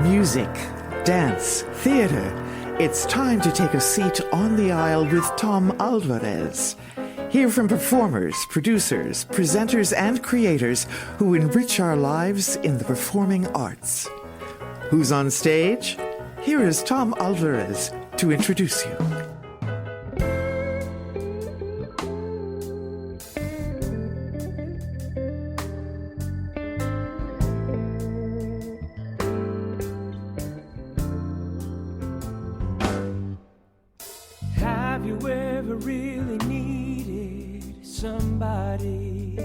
music, dance, theater, it's time to take a seat on the aisle with Tom Alvarez. Hear from performers, producers, presenters, and creators who enrich our lives in the performing arts. Who's on stage? Here is Tom Alvarez to introduce you. Have you ever really needed somebody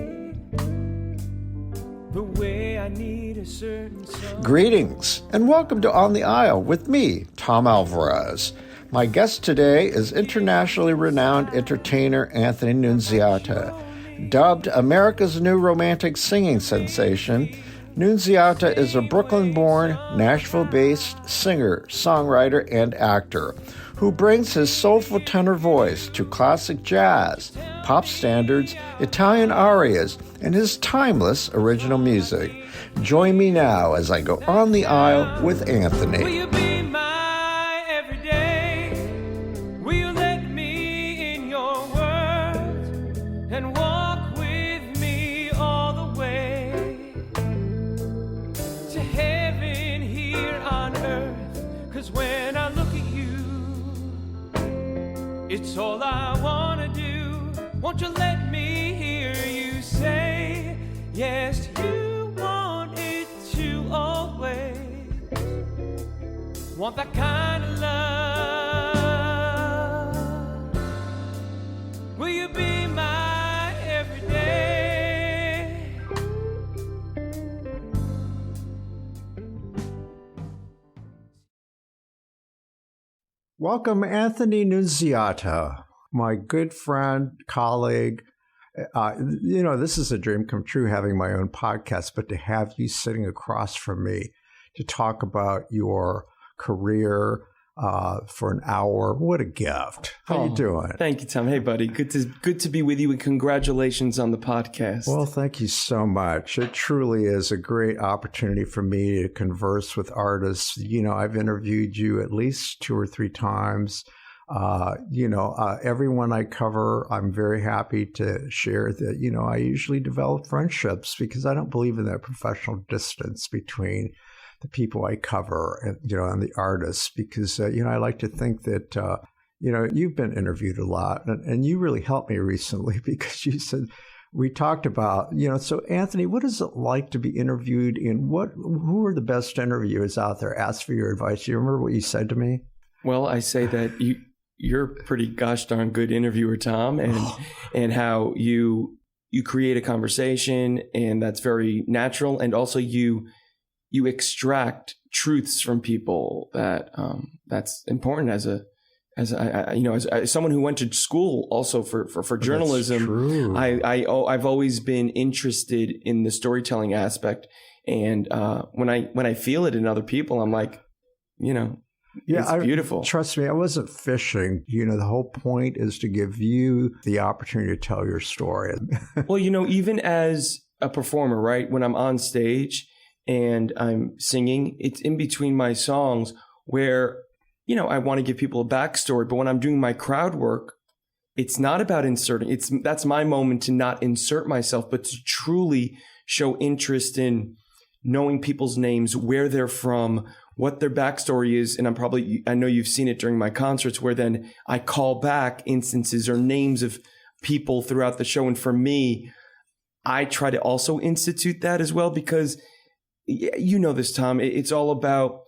the way I need a certain song? Greetings and welcome to On the Aisle with me, Tom Alvarez. My guest today is internationally renowned entertainer Anthony Nunziata. Dubbed America's new romantic singing sensation, Nunziata is a Brooklyn-born, Nashville-based singer, songwriter, and actor who brings his soulful tenor voice to classic jazz, pop standards, Italian arias, and his timeless original music. Join me now as I go on the aisle with Anthony. Will you be my everyday? Will you let me in your world and walk with me all the way to heaven here on earth? 'Cause when I look at you, it's all I wanna do. Won't you let me hear you say, yes, you want it to always. Want that kind of love. Will you be my everyday? Welcome, Anthony Nunziata, my good friend, colleague. This is a dream come true having my own podcast, but to have you sitting across from me to talk about your career for an hour, what a gift. How you doing? Thank you, Tom. Hey, buddy. Good to be with you, and congratulations on the podcast. Well, thank you so much. It truly is a great opportunity for me to converse with artists. I've interviewed you at least 2 or 3 times. Everyone I cover, I'm very happy to share that, I usually develop friendships because I don't believe in that professional distance between the people I cover and the artists, because, I like to think that, you've been interviewed a lot and you really helped me recently because you said, we talked about, so Anthony, what is it like to be interviewed who are the best interviewers out there? Ask for your advice. Do you remember what you said to me? Well, I say that you're a pretty gosh darn good interviewer, Tom, and how you create a conversation, and that's very natural, and also you extract truths from people that's important as someone who went to school also for journalism. That's true. I've always been interested in the storytelling aspect, and when I feel it in other people, I'm like, it's beautiful. Trust me, I wasn't fishing. The whole point is to give you the opportunity to tell your story. Well, even as a performer, right, when I'm on stage and I'm singing, it's in between my songs where, I want to give people a backstory. But when I'm doing my crowd work, it's not about inserting. That's my moment to not insert myself, but to truly show interest in knowing people's names, where they're from, what their backstory is. And I know you've seen it during my concerts where then I call back instances or names of people throughout the show. And for me, I try to also institute that as well, because this, Tom, it's all about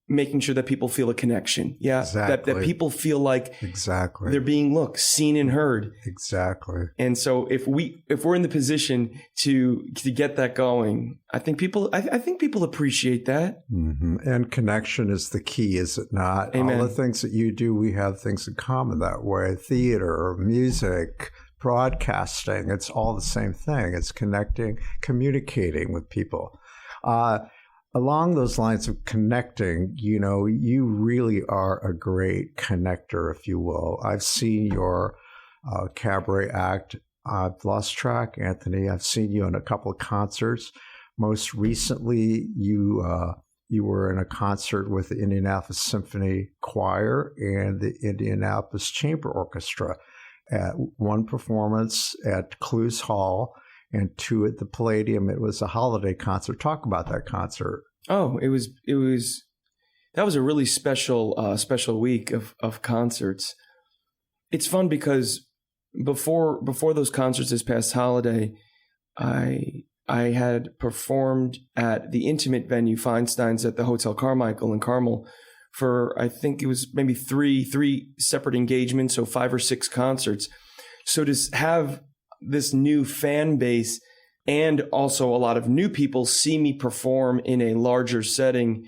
making sure that people feel a connection. Yeah. Exactly. That people feel like exactly they're being seen and heard. Exactly. And so if we're in the position to get that going, I think people appreciate that. Mm-hmm. And connection is the key, is it not? Amen. All the things that you do, we have things in common that way. Theater, music, broadcasting, it's all the same thing. It's connecting, communicating with people. Along those lines of connecting, you really are a great connector, if you will. I've seen your cabaret act. I've lost track, Anthony. I've seen you in a couple of concerts. Most recently, you you were in a concert with the Indianapolis Symphony Choir and the Indianapolis Chamber Orchestra, at one performance at Cluse Hall and two at the Palladium. It was a holiday concert. Talk about that concert. Oh, that was a really special week of concerts. It's fun because before those concerts this past holiday, I had performed at the intimate venue Feinstein's at the Hotel Carmichael in Carmel for, I think it was maybe three separate engagements, so 5 or 6 concerts. So to have this new fan base and also a lot of new people see me perform in a larger setting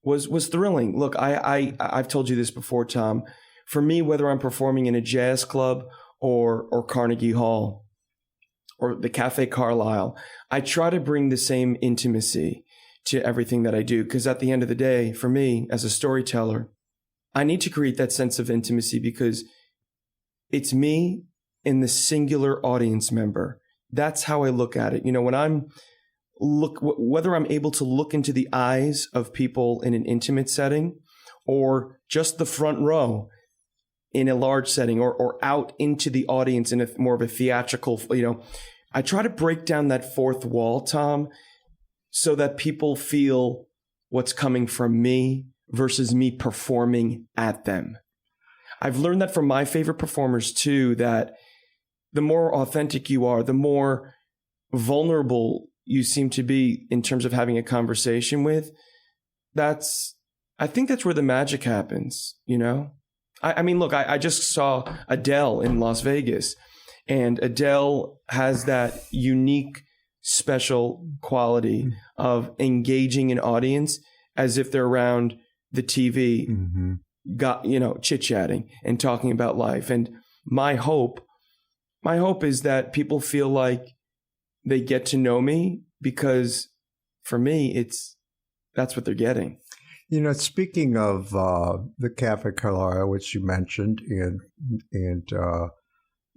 was thrilling. Look, I've told you this before, Tom. For me, whether I'm performing in a jazz club or Carnegie Hall or the Cafe Carlyle, I try to bring the same intimacy to everything that I do. Because at the end of the day, for me as a storyteller, I need to create that sense of intimacy because it's me and the singular audience member. That's how I look at it. You know, when whether I'm able to look into the eyes of people in an intimate setting or just the front row in a large setting or out into the audience in a more of a theatrical, I try to break down that fourth wall, Tom, so that people feel what's coming from me versus me performing at them. I've learned that from my favorite performers too, that the more authentic you are, the more vulnerable you seem to be in terms of having a conversation with. I think that's where the magic happens, you know? I mean, look, I just saw Adele in Las Vegas, and Adele has that unique, special quality of engaging an audience as if they're around the TV, chit-chatting and talking about life. And my hope is that people feel like they get to know me, because for me, that's what they're getting. You know, speaking of the Cafe Carlyle, which you mentioned, and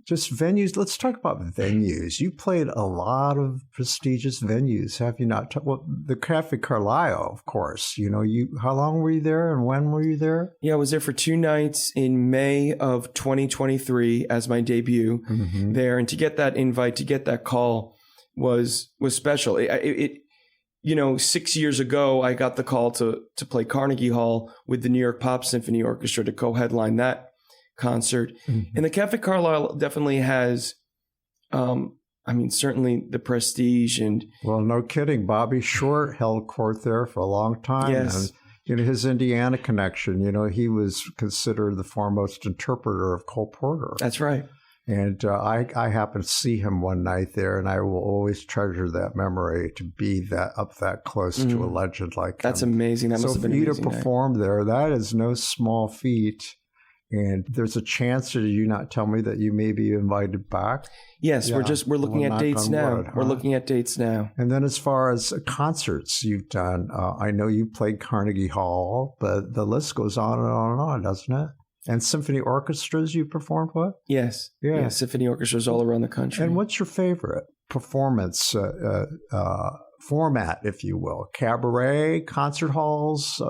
just venues, let's talk about venues. You played a lot of prestigious venues, have you not? Well, the Cafe Carlyle, of course. You know, how long were you there and when were you there? Yeah, I was there for 2 nights in May of 2023 as my debut there. And to get that invite, to get that call was special. It 6 years ago, I got the call to play Carnegie Hall with the New York Pop Symphony Orchestra to co-headline that concert. And the Cafe Carlyle definitely has, certainly the prestige and... Well, no kidding. Bobby Short held court there for a long time. Yes. And, his Indiana connection, he was considered the foremost interpreter of Cole Porter. That's right. And I happened to see him one night there, and I will always treasure that memory to be that close to a legend like That's him. amazing. That must have been amazing. So for you to perform there, that is no small feat. And there's a chance, did you not tell me that you may be invited back? Yes, yeah. we're looking at dates now. Wood, huh? We're looking at dates now. And then as far as concerts you've done, I know you played Carnegie Hall, but the list goes on and on and on, doesn't it? And symphony orchestras you performed with? Yes. Yeah, symphony orchestras all around the country. And what's your favorite performance format, if you will? Cabaret, concert halls,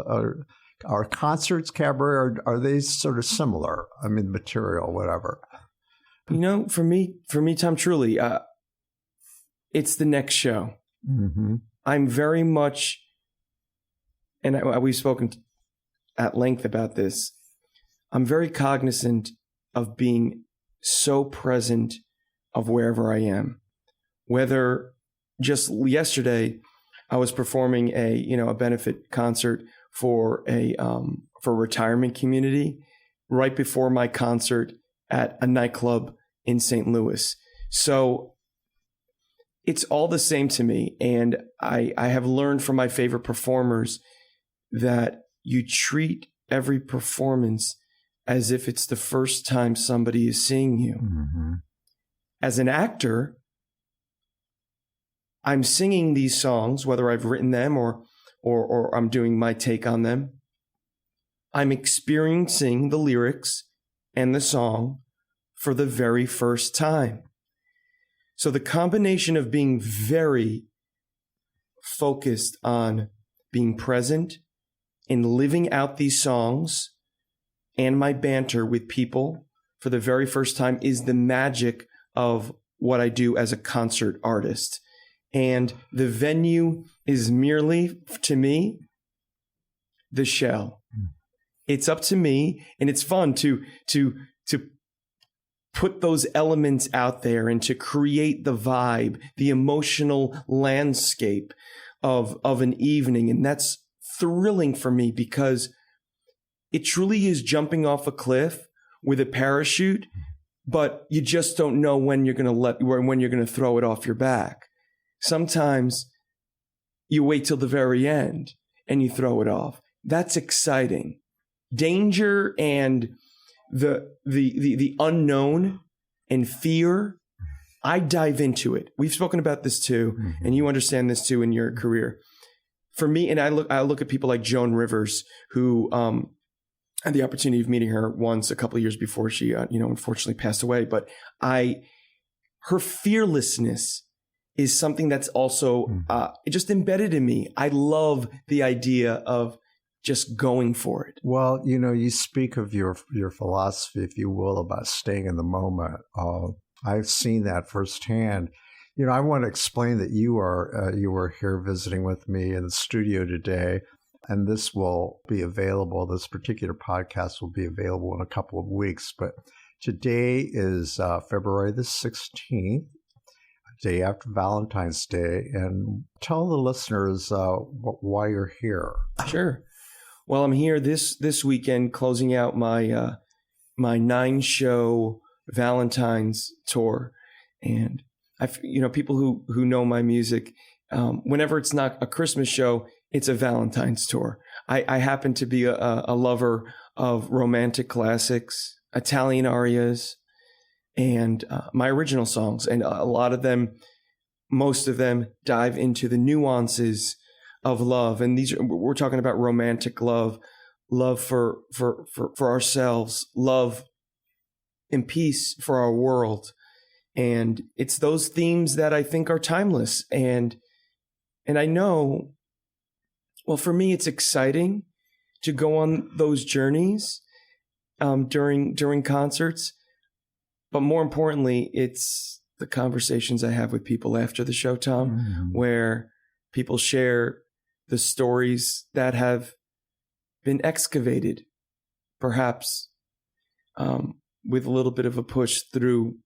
are concerts, cabaret, are they sort of similar? I mean, material, whatever. For me, Tom, truly, it's the next show. I'm very much, and we've spoken at length about this, I'm very cognizant of being so present of wherever I am. Whether just yesterday I was performing a benefit concert for a retirement community right before my concert at a nightclub in St. Louis. So it's all the same to me. And I have learned from my favorite performers that you treat every performance as if it's the first time somebody is seeing you. As an actor, I'm singing these songs, whether I've written them or I'm doing my take on them. I'm experiencing the lyrics and the song for the very first time. So the combination of being very focused on being present and living out these songs and my banter with people for the very first time is the magic of what I do as a concert artist. And the venue is merely, to me, the shell. It's up to me, and it's fun to put those elements out there and to create the vibe, the emotional landscape of an evening. And that's thrilling for me because it truly is jumping off a cliff with a parachute, but you just don't know when you're going to throw it off your back. Sometimes you wait till the very end and you throw it off. That's exciting. Danger and the unknown and fear, I dive into it. We've spoken about this too, and you understand this too in your career. For me, and I look at people like Joan Rivers, who had the opportunity of meeting her once a couple of years before she, unfortunately passed away. But her fearlessness is something that's also just embedded in me. I love the idea of just going for it. Well, you speak of your philosophy, if you will, about staying in the moment. I've seen that firsthand. I want to explain that you were here visiting with me in the studio today, and this will be available. This particular podcast will be available in a couple of weeks. But today is February the 16th, day after Valentine's Day, and tell the listeners why you're here. Sure. Well, I'm here this weekend closing out my 9-show Valentine's tour, and people who know my music, whenever it's not a Christmas show, it's a Valentine's tour. I happen to be a lover of romantic classics, Italian arias, and my original songs, and a lot of them, most of them, dive into the nuances of love. And we're talking about romantic love for ourselves, love and peace for our world. And it's those themes that I think are timeless. And I know, well, for me, it's exciting to go on those journeys during concerts. But more importantly, it's the conversations I have with people after the show, Tom, where people share the stories that have been excavated, perhaps with a little bit of a push through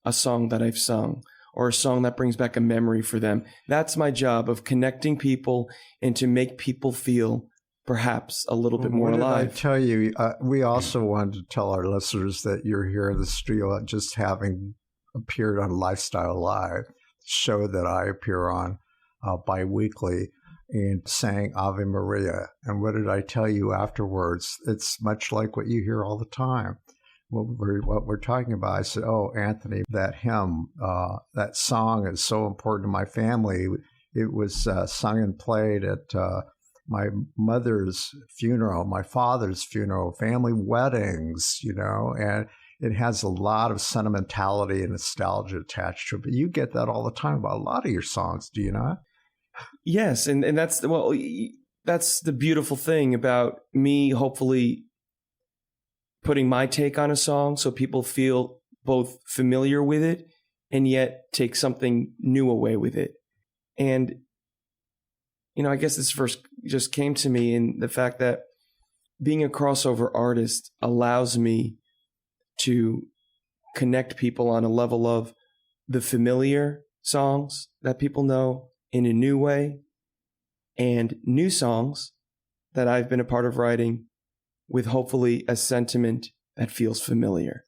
a song that I've sung or a song that brings back a memory for them. That's my job, of connecting people and to make people feel perhaps a little bit more alive. I tell you, we also wanted to tell our listeners that you're here in the studio, just having appeared on Lifestyle Live, show that I appear on bi-weekly, and sang Ave Maria. And what did I tell you afterwards? It's much like what you hear all the time. What we're talking about. I said, "Oh, Anthony, that hymn, that song is so important to my family. It was sung and played at my mother's funeral, my father's funeral, family weddings, and it has a lot of sentimentality and nostalgia attached to it." But you get that all the time about a lot of your songs, do you not? Yes, and that's the beautiful thing about me, hopefully putting my take on a song so people feel both familiar with it and yet take something new away with it. And, I guess this first just came to me in the fact that being a crossover artist allows me to connect people on a level of the familiar songs that people know in a new way, and new songs that I've been a part of writing with hopefully a sentiment that feels familiar.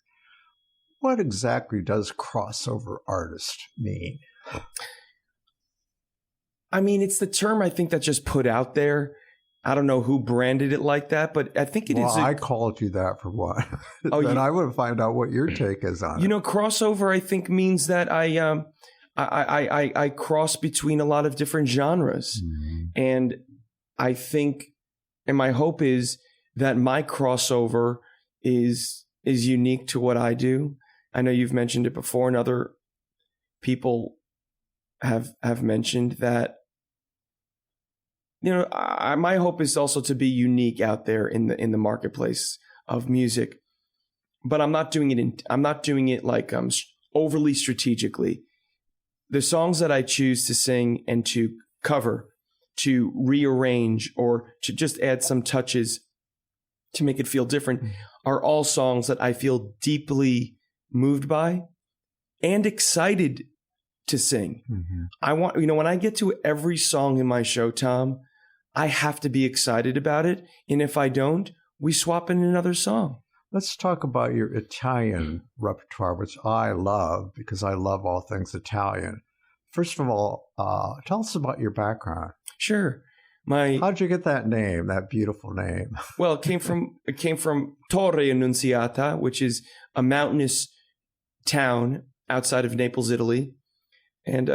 What exactly does crossover artist mean? I mean, it's the term I think that's just put out there. I don't know who branded it like that, but I think it is. I called you that for what? Oh, then I would find out what your take is on it. Crossover, I think, means that I cross between a lot of different genres. And I think, and my hope is that my crossover is unique to what I do. I know you've mentioned it before, and other people have mentioned that my hope is also to be unique out there in the marketplace of music, but I'm not doing it like overly strategically. The songs that I choose to sing and to cover, to rearrange, or to just add some touches to make it feel different, are all songs that I feel deeply moved by and excited to sing. Mm-hmm. I want, when I get to every song in my show, Tom, I have to be excited about it. And if I don't, we swap in another song. Let's talk about your Italian repertoire, which I love because I love all things Italian. First of all, tell us about your background. Sure. How'd you get that name, that beautiful name? Well, it came from Torre Nunziata, which is a mountainous town outside of Naples, Italy. And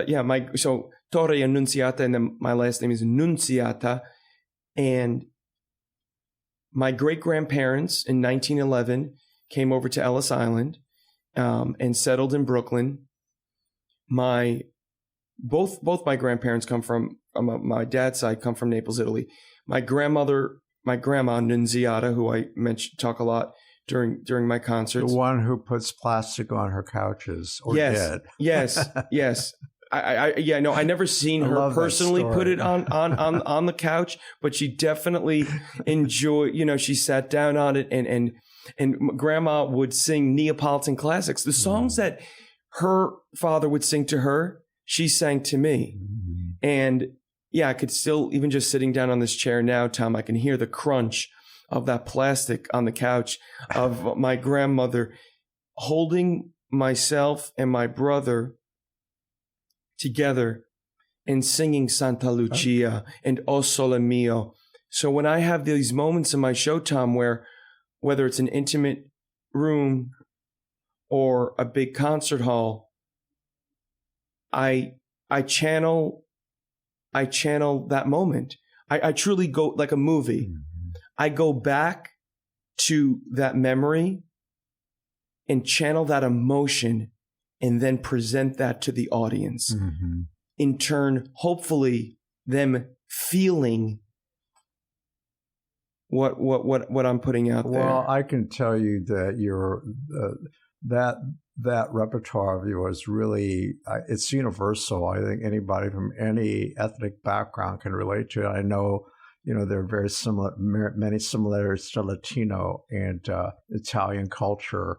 so Torre Nunziata, and then my last name is Nunziata. And my great-grandparents in 1911 came over to Ellis Island and settled in Brooklyn. Both my grandparents come from my dad's side, come from Naples, Italy. My grandma Nunziata, who I talk a lot during my concerts. The one who puts plastic on her couches, or did. Yes. I never seen her personally put it on the couch, but she definitely enjoyed, she sat down on it, and grandma would sing Neapolitan classics. The songs that her father would sing to her, she sang to me. Mm-hmm. And I could still, even just sitting down on this chair now, Tom, I can hear the crunch of that plastic on the couch of my grandmother holding myself and my brother together and singing Santa Lucia and O Sole Mio. So when I have these moments in my show, Tom, where whether it's an intimate room or a big concert hall, I channel that moment. I truly go like a movie. Mm-hmm. I go back to that memory and channel that emotion and then present that to the audience. Mm-hmm. In turn, hopefully them feeling what I'm putting out there. Well, I can tell you that your that repertoire of yours really, it's universal. I think anybody from any ethnic background can relate to it. I know, there are very similar, many similarities to Latino and Italian culture.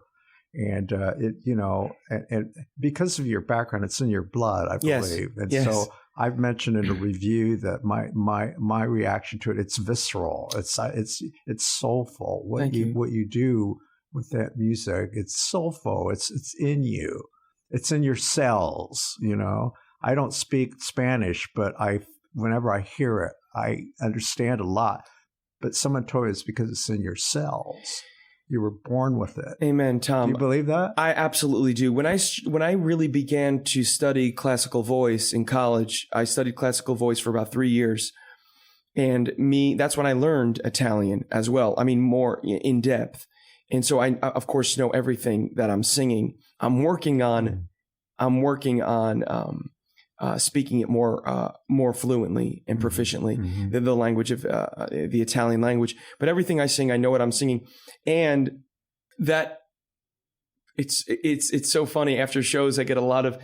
And and because of your background, it's in your blood, I believe. And so I've mentioned in a review that my reaction to it, it's visceral. It's soulful. What you do with that music, it's soulful. It's in you. It's in your cells. I don't speak Spanish, but whenever I hear it, I understand a lot. But someone told me it's because it's in your cells. You were born with it. Amen, Tom. Do you believe that? I absolutely do. When I really began to study classical voice in college, I studied classical voice for about 3 years. And that's when I learned Italian as well. I mean, more in depth. And so I, of course, know everything that I'm singing. I'm working on speaking it more fluently and proficiently, the language of the Italian language. But everything I sing, I know what I'm singing, and that it's so funny. After shows, I get a lot of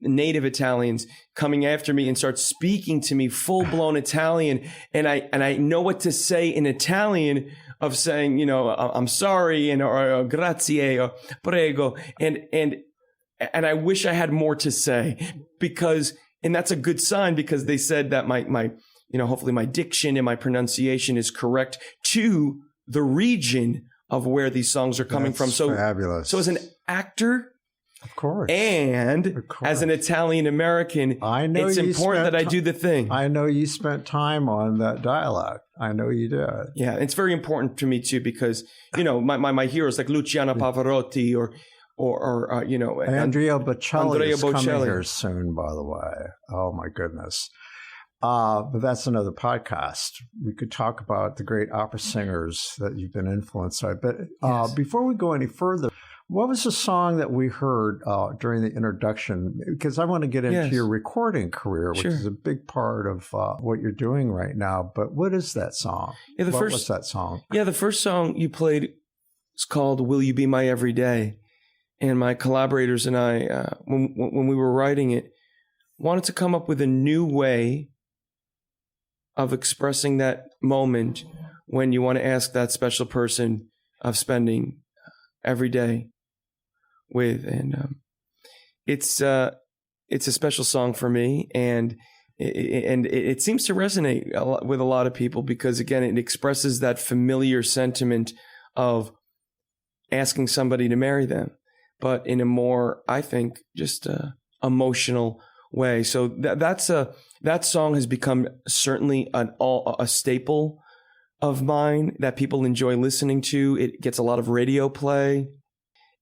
native Italians coming after me and start speaking to me full blown Italian, and I know what to say in Italian of saying, I'm sorry, or grazie or prego, and I wish I had more to say and that's a good sign, because they said that my hopefully my diction and my pronunciation is correct to the region of where these songs are coming from. So fabulous. So as an actor, of course, and as an Italian American, I know it's important that I do the thing. I know you spent time on that dialect. I know you did. Yeah, it's very important to me too, because my heroes like Luciano Pavarotti or Andrea Bocelli is coming here soon, by the way. Oh my goodness. But that's another podcast. We could talk about the great opera singers that you've been influenced by. But before we go any further, What was the song that we heard during the introduction? Because I want to get into your recording career, which is a big part of what you're doing right now. But what is that song? Yeah, what was that song? Yeah, the first song you played is called "Will You Be My Everyday," and my collaborators and I, when we were writing it, wanted to come up with a new way of expressing that moment when you want to ask that special person of spending every day with, and it's a special song for me, and it seems to resonate with a lot of people because, again, it expresses that familiar sentiment of asking somebody to marry them, but in a more, I think, just emotional way. So that song has become certainly a staple of mine that people enjoy listening to. It gets a lot of radio play.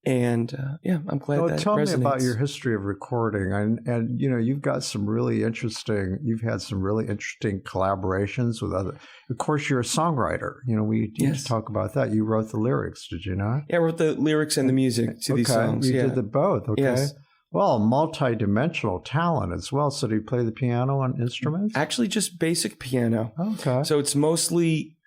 And I'm glad that tell resonates. me about your history of recording, and you've got some really interesting. You've had some really interesting collaborations with other. Of course, you're a songwriter. We need to talk about that. You wrote the lyrics, did you not? Yeah, I wrote the lyrics and the music to these songs. You did the both. Okay. Yes. Well, multi-dimensional talent as well. So do you play the piano on instruments? Actually, just basic piano. Okay. So it's mostly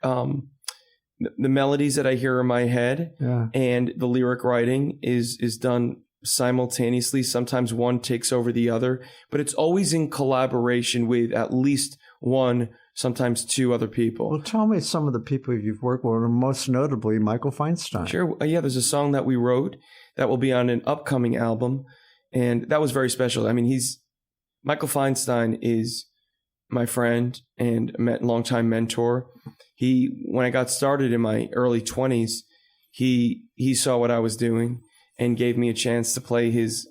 the melodies that I hear in my head, and the lyric writing is done simultaneously. Sometimes one takes over the other, but it's always in collaboration with at least one, sometimes two other people. Well, tell me some of the people you've worked with, most notably Michael Feinstein. Sure. Yeah, there's a song that we wrote that will be on an upcoming album, and that was very special. I mean, Michael Feinstein is my friend and longtime mentor. When I got started in my early 20s, he saw what I was doing and gave me a chance to play his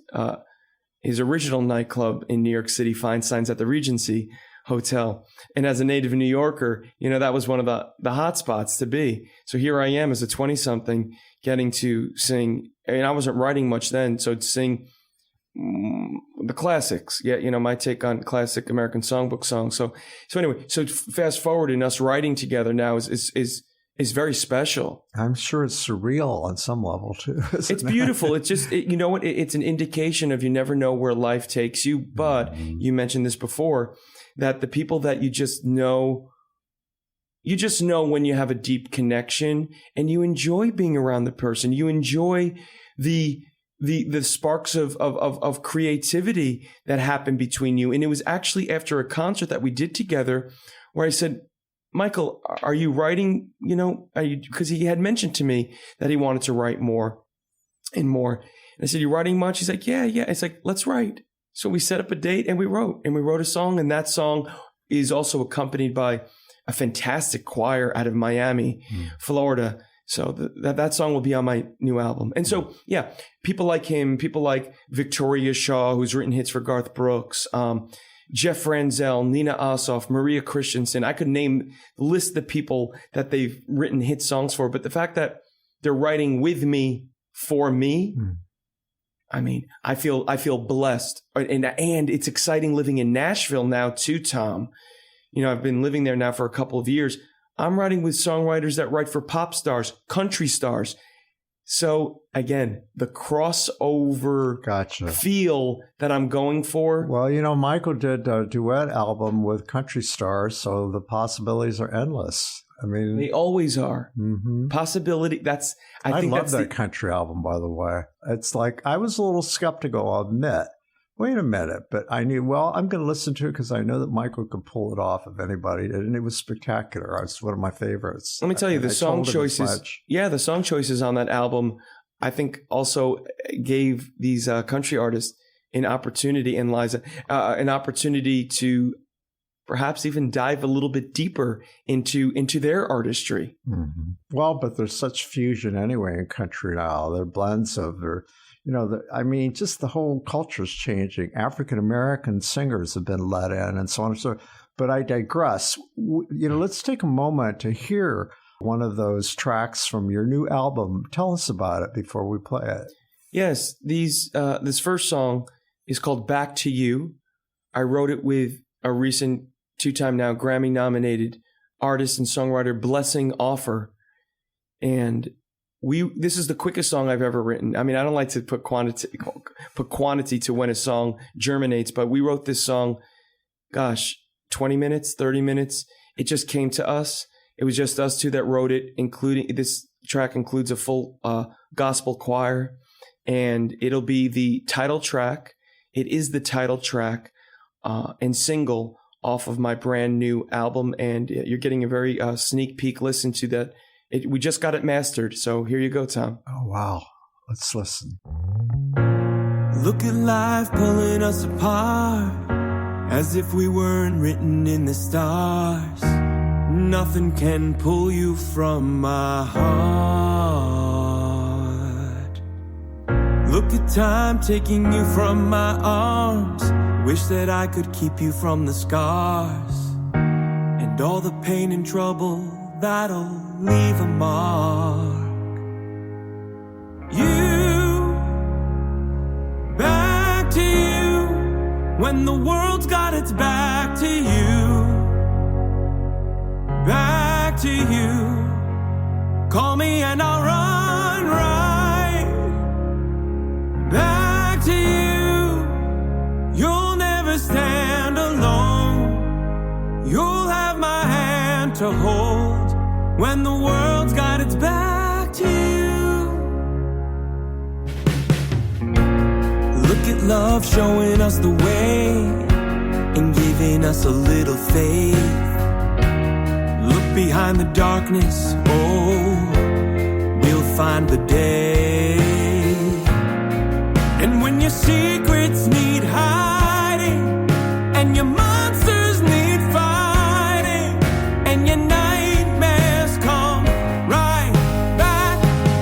original nightclub in New York City, Feinstein's at the Regency Hotel. And as a native New Yorker, that was one of the hot spots to be. So here I am as a 20-something getting to sing. And I wasn't writing much then, so to sing the classics. Yeah, my take on classic American songbook songs. So anyway, fast forward in us writing together now is very special. I'm sure it's surreal on some level too. It's beautiful. It's just, you know what? It's an indication of you never know where life takes you. But you mentioned this before, that the people that you just know when you have a deep connection and you enjoy being around the person. You enjoy the sparks of creativity that happened between you. And it was actually after a concert that we did together where I said, Michael, are you writing, because he had mentioned to me that he wanted to write more and more. And I said, you writing much? He's like, yeah. It's like, let's write. So we set up a date and we wrote a song. And that song is also accompanied by a fantastic choir out of Miami, Florida. So that song will be on my new album. And so, people like him, people like Victoria Shaw, who's written hits for Garth Brooks, Jeff Ranzel, Nina Ossoff, Maria Christensen. I could list the people that they've written hit songs for, but the fact that they're writing with me, for me, I mean, I feel blessed. And it's exciting living in Nashville now too, Tom. I've been living there now for a couple of years. I'm writing with songwriters that write for pop stars, country stars. So again, the crossover feel that I'm going for. Well, Michael did a duet album with country stars, so the possibilities are endless. I mean, they always are. Mm-hmm. Possibility. I love that country album, by the way. It's like, I was a little skeptical, I'll admit. Wait a minute, but I knew, I'm going to listen to it because I know that Michael could pull it off if anybody did, and it was spectacular. It's one of my favorites. Let me tell you, the song choices on that album, I think also gave these country artists an opportunity, and Liza, an opportunity to perhaps even dive a little bit deeper into their artistry. Mm-hmm. Well, but there's such fusion anyway in country now. There are blends of just the whole culture is changing. African-American singers have been let in and so on and so forth. But I digress. Let's take a moment to hear one of those tracks from your new album. Tell us about it before we play it. Yes, this first song is called Back to You. I wrote it with a recent 2-time now Grammy-nominated artist and songwriter, Blessing Offer. And this is the quickest song I've ever written. I mean, I don't like to put quantity to when a song germinates, but we wrote this song, 20 minutes, 30 minutes. It just came to us. It was just us two that wrote it, including this track includes a full gospel choir, and it'll be the title track. It is the title track and single off of my brand new album, and you're getting a very sneak peek listen to that. We just got it mastered, so here you go, Tom. Oh, wow. Let's listen. Look at life pulling us apart, as if we weren't written in the stars. Nothing can pull you from my heart. Look at time taking you from my arms. Wish that I could keep you from the scars and all the pain and trouble that'll leave a mark. You, back to you, when the world's got its back to you. Back to you, call me and I'll run right back to you. You'll never stand alone. You'll have my hand to hold when the world's got its back to you. Look at love showing us the way and giving us a little faith. Look behind the darkness, oh, we'll find the day. And when your secrets need hiding, and your monsters need fighting, and your nightmares come right back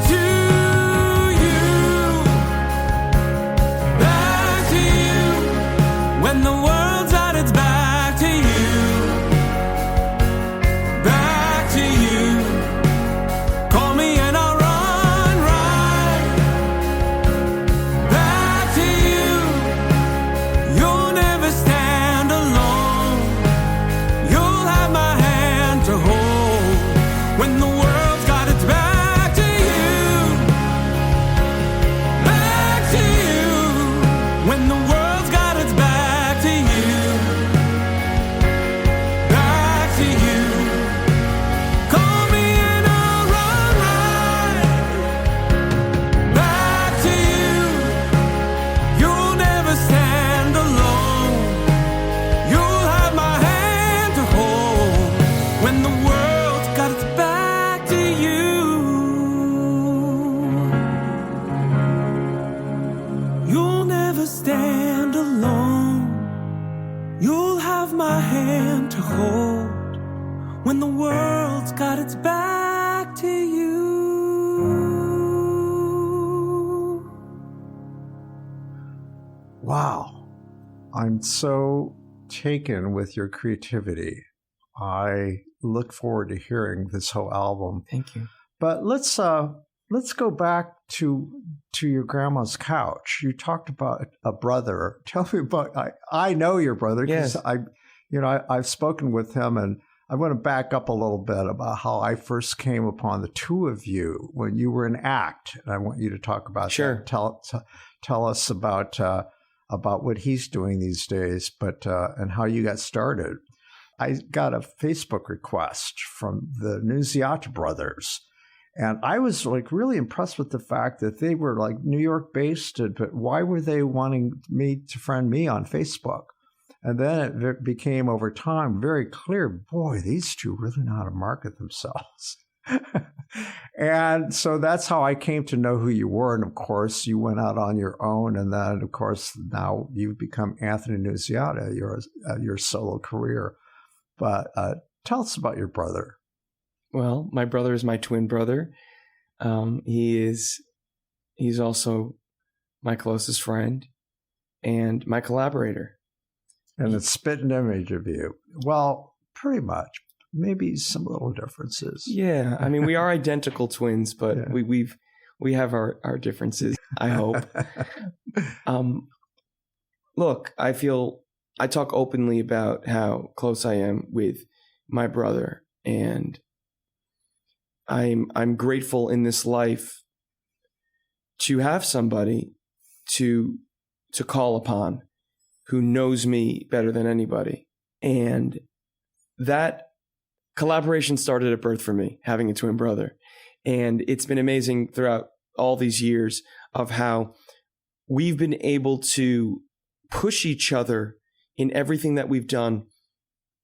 to you. Back to you, when the world's at its back to you. When the world's got its back to you. Wow. I'm so taken with your creativity. I look forward to hearing this whole album. Thank you. But let's go back to your grandma's couch. You talked about a brother. Tell me about. I know your brother because Yes. I've spoken with him, and I want to back up a little bit about how I first came upon the two of you when you were in ACT, and I want you to talk about Sure. that. Tell us about what he's doing these days, but and how you got started. I got a Facebook request from the Nunziata brothers, and I was like really impressed with the fact that they were like New York based, but why were they wanting me to friend me on Facebook? And then it became over time very clear, boy, these two really know how to market themselves. And so that's how I came to know who you were. And of course, you went out on your own. And then, of course, now you've become Anthony Nunziata, your solo career. But tell us about your brother. Well, my brother is my twin brother. He's also my closest friend and my collaborator. And it's spitting image of you. Well, pretty much. Maybe some little differences. Yeah, I mean, we are identical twins, but Yeah. we have our differences, I hope. Look, I talk openly about how close I am with my brother, and I'm grateful in this life to have somebody to call upon who knows me better than anybody. And that collaboration started at birth for me, having a twin brother. And it's been amazing throughout all these years of how we've been able to push each other in everything that we've done,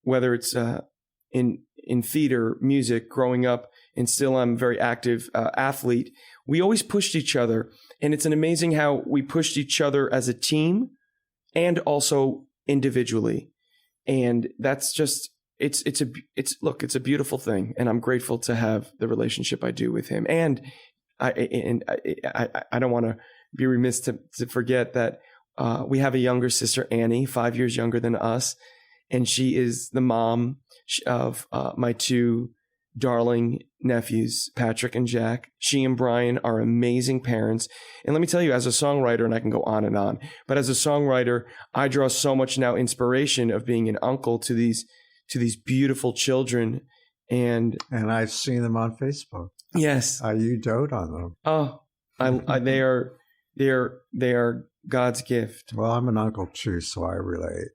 whether it's in theater, music, growing up, and still I'm a very active athlete. We always pushed each other. And it's an amazing how we pushed each other as a team and also individually. And that's just, it's a beautiful thing. And I'm grateful to have the relationship I do with him. And I don't want to be remiss to forget that we have a younger sister, Annie, 5 years younger than us. And she is the mom of my two darling nephews, Patrick and Jack. She and Brian are amazing parents. And let me tell you, as a songwriter, and I can go on, but as a songwriter, I draw so much now inspiration of being an uncle to these beautiful children. And I've seen them on Facebook. Yes. You dote on them. Oh, they are God's gift. Well, I'm an uncle too, so I relate.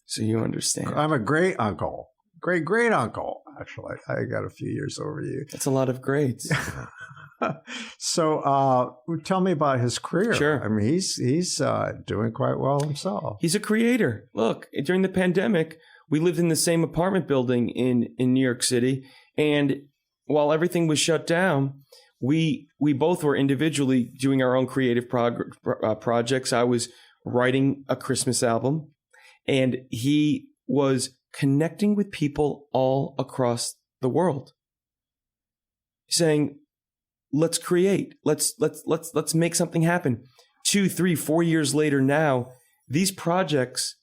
So you understand. I'm a great uncle. Great uncle, actually. I got a few years over you. That's a lot of grades. So tell me about his career. Sure. I mean, he's doing quite well himself. He's a creator. Look, during the pandemic, we lived in the same apartment building in New York City. And while everything was shut down, we both were individually doing our own creative projects. I was writing a Christmas album, and he was connecting with people all across the world, saying, let's create, let's make something happen. 2, 3, 4 years later now, these projects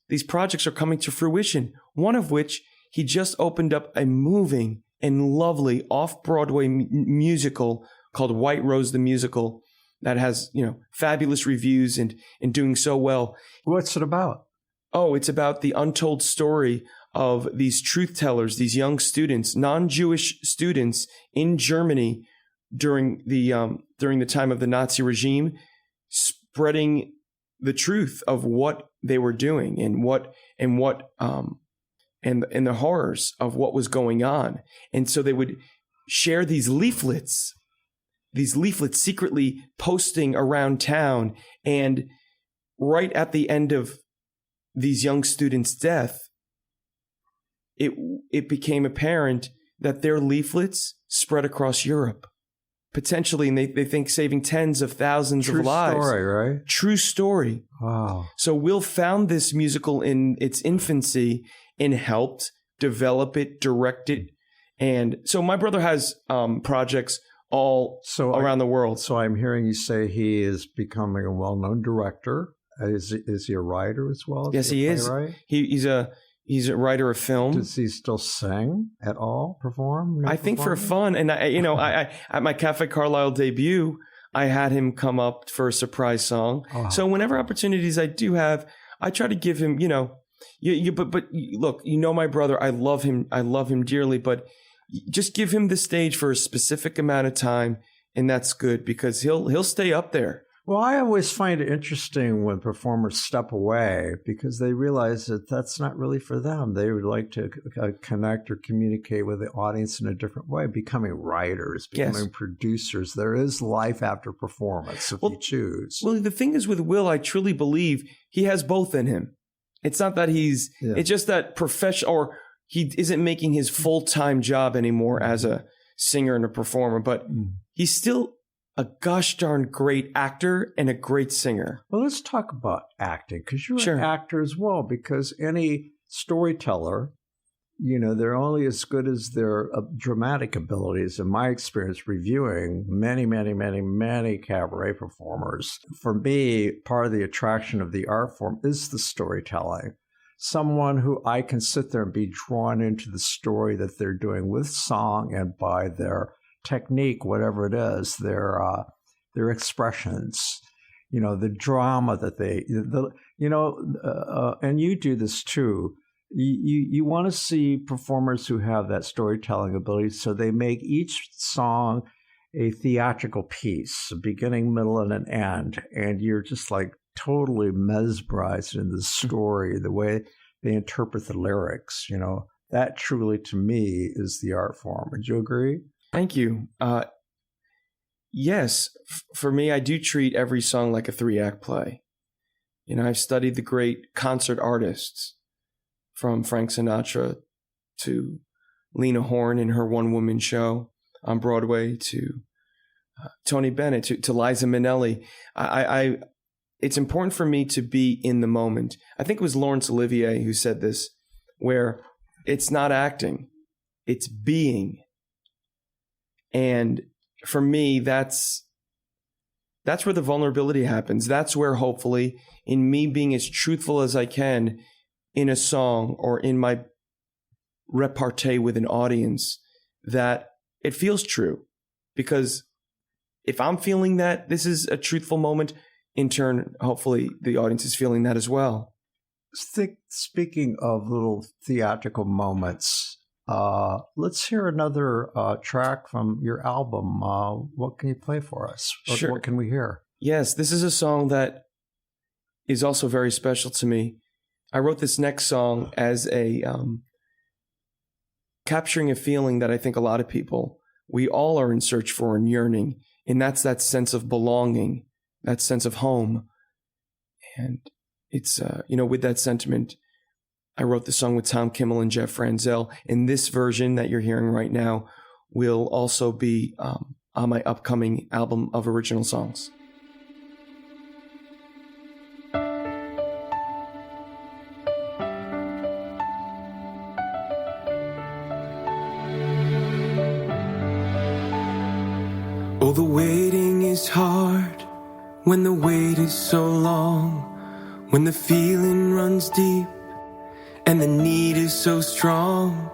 are coming to fruition. One of which, he just opened up a moving and lovely off-Broadway musical called White Rose the Musical that has, fabulous reviews and doing so well. What's it about? Oh, it's about the untold story of these truth tellers, these young students, non-Jewish students in Germany during the time of the Nazi regime, spreading the truth of what they were doing and the horrors of what was going on. And so they would share these leaflets secretly posting around town. And right at the end of these young students' death, it became apparent that their leaflets spread across Europe, potentially, and they think saving tens of thousands of lives. True story, right? True story. Wow. So Will found this musical in its infancy and helped develop it, direct it. And so my brother has projects all around the world. So I'm hearing you say he is becoming a well-known director. Is he a writer as well? Yes, he is. He's a writer of film. Does he still sing at all? Perform? I think for fun. And I at my Cafe Carlisle debut, I had him come up for a surprise song. Oh. So whenever opportunities I do have, I try to give him, but look, my brother, I love him dearly, but just give him the stage for a specific amount of time, and that's good because he'll stay up there. Well, I always find it interesting when performers step away because they realize that that's not really for them. They would like to connect or communicate with the audience in a different way, becoming writers, becoming producers. There is life after performance if you choose. Well, the thing is with Will, I truly believe he has both in him. It's not that it's just that or he isn't making his full-time job anymore as a singer and a performer, but he's still a gosh darn great actor and a great singer. Well, let's talk about acting because you're an actor as well, because any storyteller, they're only as good as their dramatic abilities. In my experience, reviewing many, many, many, many cabaret performers, for me, part of the attraction of the art form is the storytelling. Someone who I can sit there and be drawn into the story that they're doing with song and by their technique, whatever it is, their expressions, the drama that and you do this too. You want to see performers who have that storytelling ability, so they make each song a theatrical piece, a beginning, middle, and an end, and you're just like totally mesmerized in the story, the way they interpret the lyrics. That truly, to me, is the art form. Would you agree? Thank you. Yes, for me, I do treat every song like a 3-act play. I've studied the great concert artists, from Frank Sinatra to Lena Horne in her one-woman show on Broadway, to Tony Bennett, to Liza Minnelli. It's important for me to be in the moment. I think it was Laurence Olivier who said this, where it's not acting, it's being. And for me, that's where the vulnerability happens. That's where, hopefully, in me being as truthful as I can in a song or in my repartee with an audience, that it feels true. Because if I'm feeling that this is a truthful moment, in turn, hopefully the audience is feeling that as well. Speaking of little theatrical moments, let's hear another track from your album. What can you play for us? Sure. What can we hear? Yes, this is a song that is also very special to me. I wrote this next song as a capturing a feeling that I think a lot of people, we all are in search for and yearning, and that's that sense of belonging, that sense of home. And it's, with that sentiment, I wrote the song with Tom Kimmel and Jeff Franzel, and this version that you're hearing right now will also be on my upcoming album of original songs. Oh, the waiting is hard when the wait is so long, when the feeling runs deep and the need is so strong.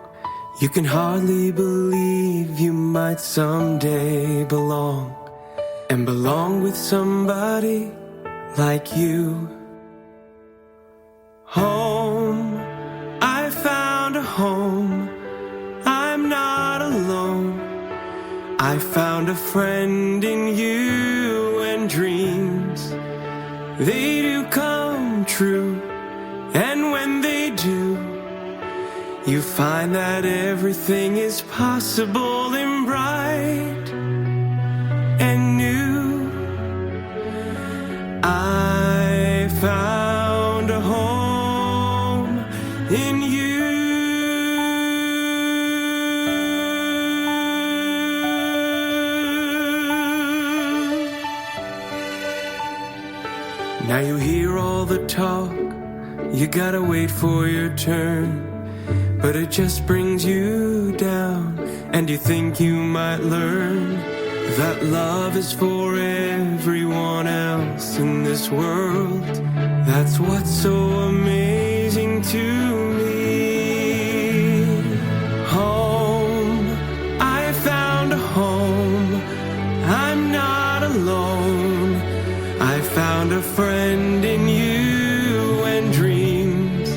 You can hardly believe you might someday belong, and belong with somebody like you. Home, I found a home, I'm not alone. I found a friend in you, and dreams, they do come true. And when they do, you find that everything is possible and bright and new. I found a home in you. Now you hear all the talk, you gotta wait for your turn, but it just brings you down, and you think you might learn that love is for everyone else in this world. That's what's so amazing to me. Home, I found a home, I'm not alone. I found a friend in you, and dreams,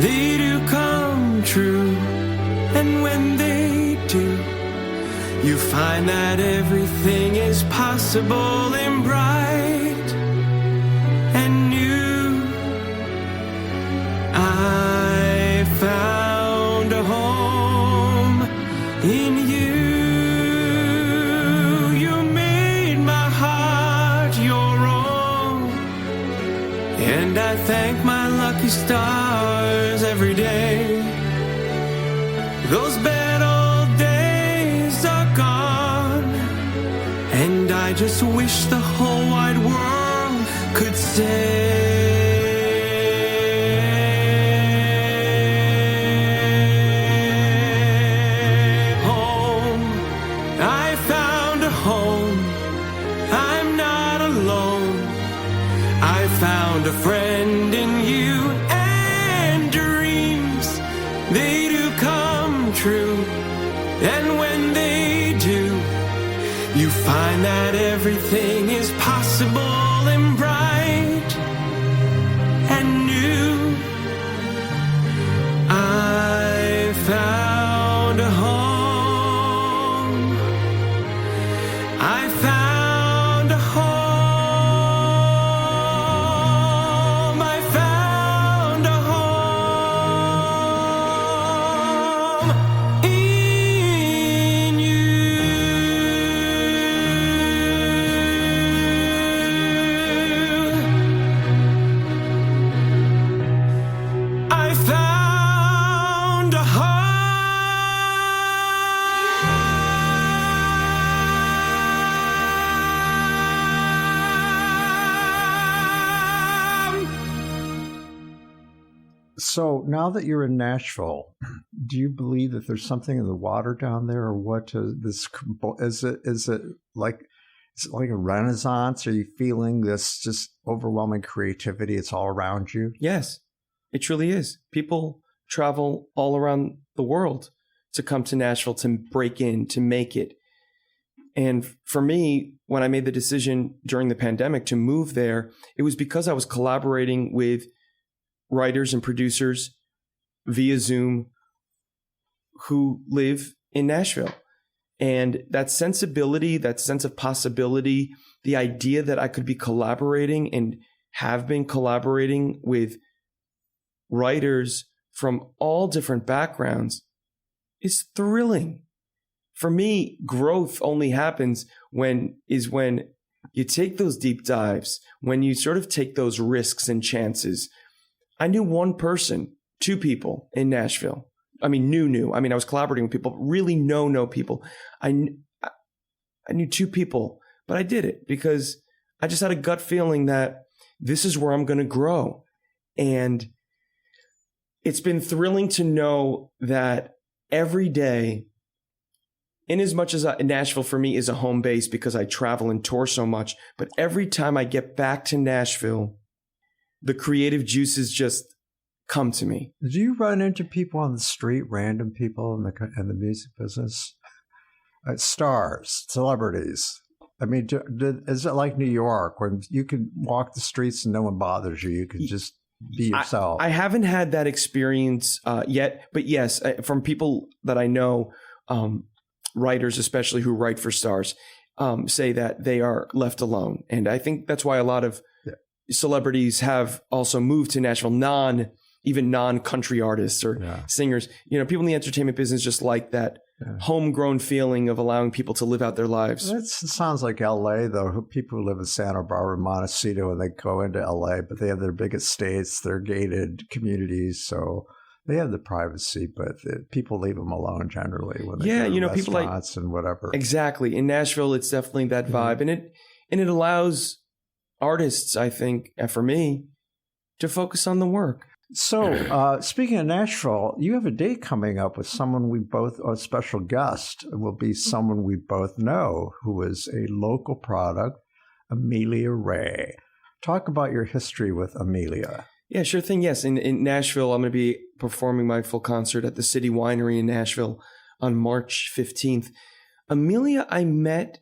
they do come true. And when they do, you find that everything is possible and bright and new. I found a home in you. You made my heart your own, and I thank my lucky stars every day. Those bad old days are gone, and I just wish the whole wide world could say, home, I found a home, I'm not alone. I found a friend in you, and dreams, they do come true. And when they do, you find that everything is possible and bright and new. So now that you're in Nashville, do you believe that there's something in the water down there, or what? Is it like a renaissance? Are you feeling this just overwhelming creativity? It's all around you. Yes, it truly is. People travel all around the world to come to Nashville to break in, to make it. And for me, when I made the decision during the pandemic to move there, it was because I was collaborating with writers and producers via Zoom who live in Nashville. And that sensibility, that sense of possibility, the idea that I could be collaborating and have been collaborating with writers from all different backgrounds is thrilling. For me, growth only happens when you take those deep dives, when you sort of take those risks and chances. I knew one person, two people in Nashville. I mean, knew. I mean, I was collaborating with people, really know people. I knew two people, but I did it because I just had a gut feeling that this is where I'm going to grow. And it's been thrilling to know that every day, in as much as Nashville for me is a home base because I travel and tour so much, but every time I get back to Nashville, the creative juices just come to me. Do you run into people on the street, random people in the music business? Stars, celebrities. I mean, is it like New York where you can walk the streets and no one bothers you? You can just be yourself. I haven't had that experience yet, but yes, from people that I know, writers especially who write for stars, say that they are left alone. And I think that's why a lot of celebrities have also moved to Nashville, even non-country artists or singers. You know, people in the entertainment business just like that homegrown feeling of allowing people to live out their lives. It sounds like LA, though. People who live in Santa Barbara, Montecito, and they go into LA, but they have their big estates, their gated communities, so they have the privacy, but people leave them alone generally when they go to people restaurants and whatever. Exactly. In Nashville, it's definitely that vibe, and it allows artists, I think, and for me, to focus on the work. So, speaking of Nashville, you have a date coming up with someone a special guest will be someone we both know who is a local product, Amelia Ray. Talk about your history with Amelia. Yeah, sure thing. Yes. In Nashville, I'm going to be performing my full concert at the City Winery in Nashville on March 15th. Amelia, I met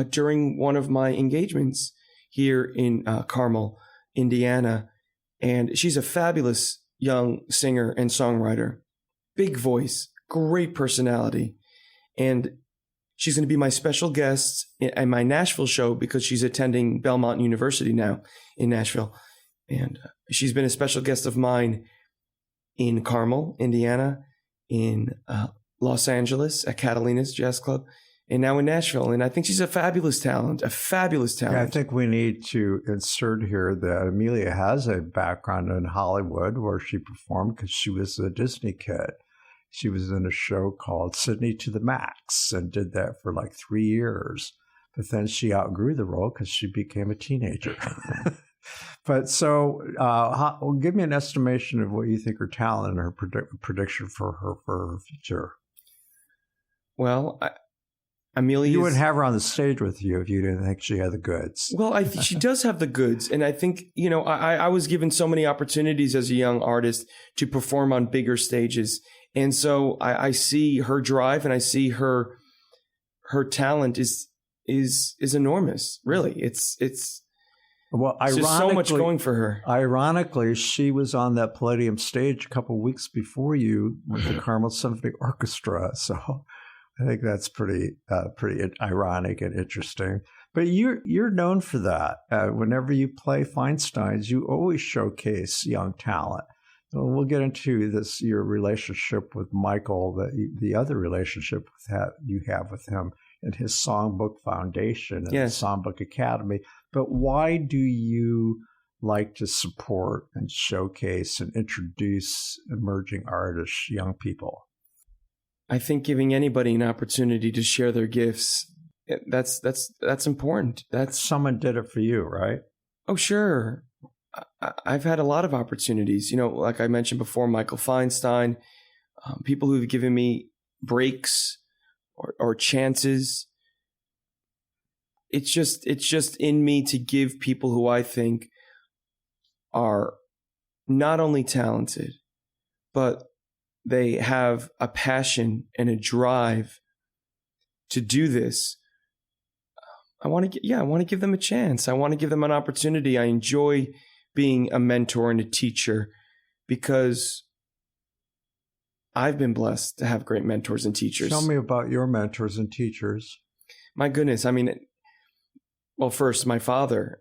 during one of my engagements here in Carmel, Indiana. And she's a fabulous young singer and songwriter, big voice, great personality. And she's going to be my special guest at my Nashville show because she's attending Belmont University now in Nashville. And she's been a special guest of mine in Carmel, Indiana, in Los Angeles at Catalina's Jazz Club, and now in Nashville. And I think she's a fabulous talent. Yeah, I think we need to insert here that Amelia has a background in Hollywood where she performed because she was a Disney kid. She was in a show called Sydney to the Max and did that for like 3 years. But then she outgrew the role because she became a teenager. But so give me an estimation of what you think her talent and her prediction for her future. Well, Amelia, you wouldn't have her on the stage with you if you didn't think she had the goods. Well, I think she does have the goods. And I think, I was given so many opportunities as a young artist to perform on bigger stages. And so I see her drive and I see her talent is enormous. Really. It's just so much going for her. Ironically, she was on that Palladium stage a couple of weeks before you with the Carmel Symphony Orchestra. So I think that's pretty ironic and interesting. But you're known for that. Whenever you play Feinstein's, you always showcase young talent. So we'll get into your relationship with Michael, the other relationship you have with him and his Songbook Foundation and the Songbook Academy. But why do you like to support and showcase and introduce emerging artists, young people? I think giving anybody an opportunity to share their gifts, that's important. Someone did it for you, right? Oh, sure. I've had a lot of opportunities, like I mentioned before, Michael Feinstein, people who've given me breaks or chances. It's just in me to give people who I think are not only talented, but they have a passion and a drive to do this. I want to give them a chance. I want to give them an opportunity. I enjoy being a mentor and a teacher because I've been blessed to have great mentors and teachers. Tell me about your mentors and teachers. My goodness. I mean, well, first, my father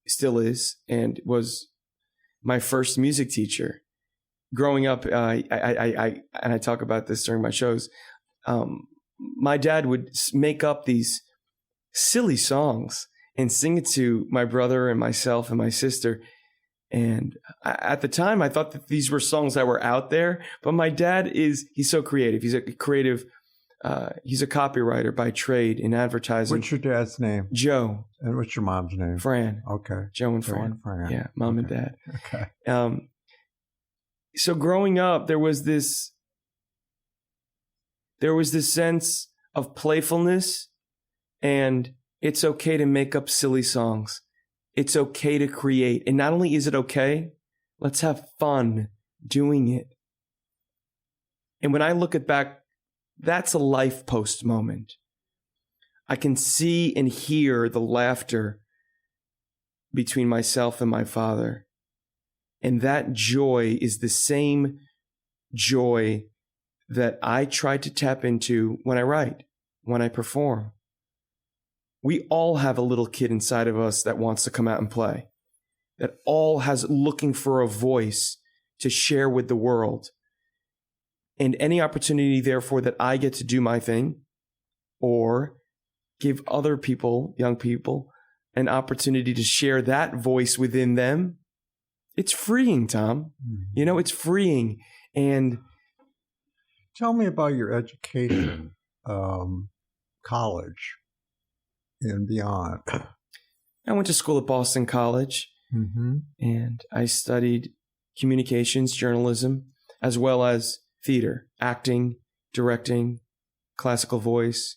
still is and was my first music teacher. Growing up, I talk about this during my shows. My dad would make up these silly songs and sing it to my brother and myself and my sister. And at the time, I thought that these were songs that were out there. But my dad he's so creative. He's a creative. He's a copywriter by trade in advertising. What's your dad's name? Joe. And what's your mom's name? Fran. Okay. Joe and Fran. Yeah, mom okay. and dad. Okay. So growing up, there was this sense of playfulness, and it's okay to make up silly songs. It's okay to create. And not only is it okay, let's have fun doing it. And when I look back, that's a life post moment. I can see and hear the laughter between myself and my father. And that joy is the same joy that I try to tap into when I write, when I perform. We all have a little kid inside of us that wants to come out and play, that all has looking for a voice to share with the world. And any opportunity, therefore, that I get to do my thing or give other people, young people, an opportunity to share that voice within them, it's freeing, Tom. Mm-hmm. It's freeing. And tell me about your education, college and beyond. I went to school at Boston College, and I studied communications, journalism, as well as theater, acting, directing, classical voice.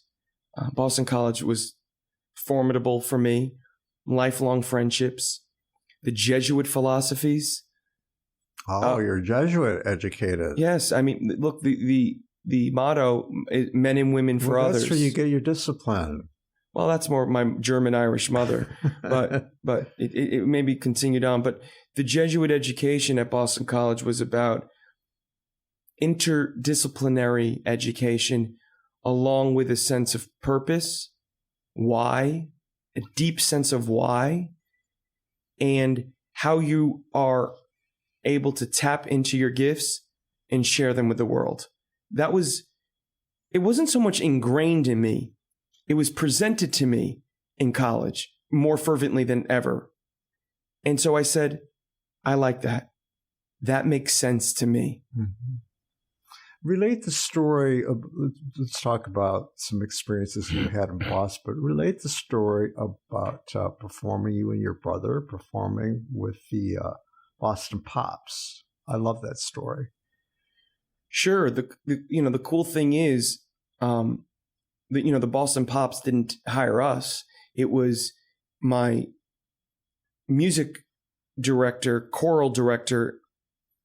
Boston College was formidable for me. Lifelong friendships, the Jesuit philosophies. Oh, you're Jesuit educated. Yes. I mean, look, the motto is men and women for others. That's where you get your discipline. Well, that's more my German-Irish mother, but it maybe continued on. But the Jesuit education at Boston College was about interdisciplinary education along with a sense of purpose, why, a deep sense of why, and how you are able to tap into your gifts and share them with the world. It wasn't so much ingrained in me. It was presented to me in college more fervently than ever. And so I said, I like that. That makes sense to me. Mm-hmm. Relate the story of, let's talk about some experiences you had in Boston, but relate the story about performing, you and your brother performing with the Boston Pops. I love that story. Sure. The cool thing is, the Boston Pops didn't hire us. It was my music director, choral director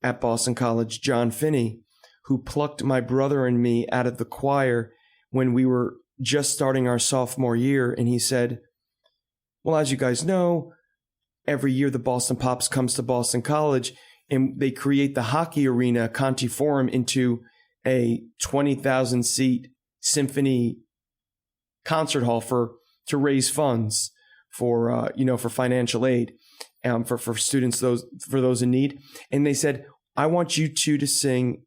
at Boston College, John Finney, who plucked my brother and me out of the choir when we were just starting our sophomore year. And he said, well, as you guys know, every year the Boston Pops comes to Boston College and they create the hockey arena, Conti Forum, into a 20,000 seat symphony concert hall to raise funds for financial aid, for students, for those in need. And they said, I want you two to sing,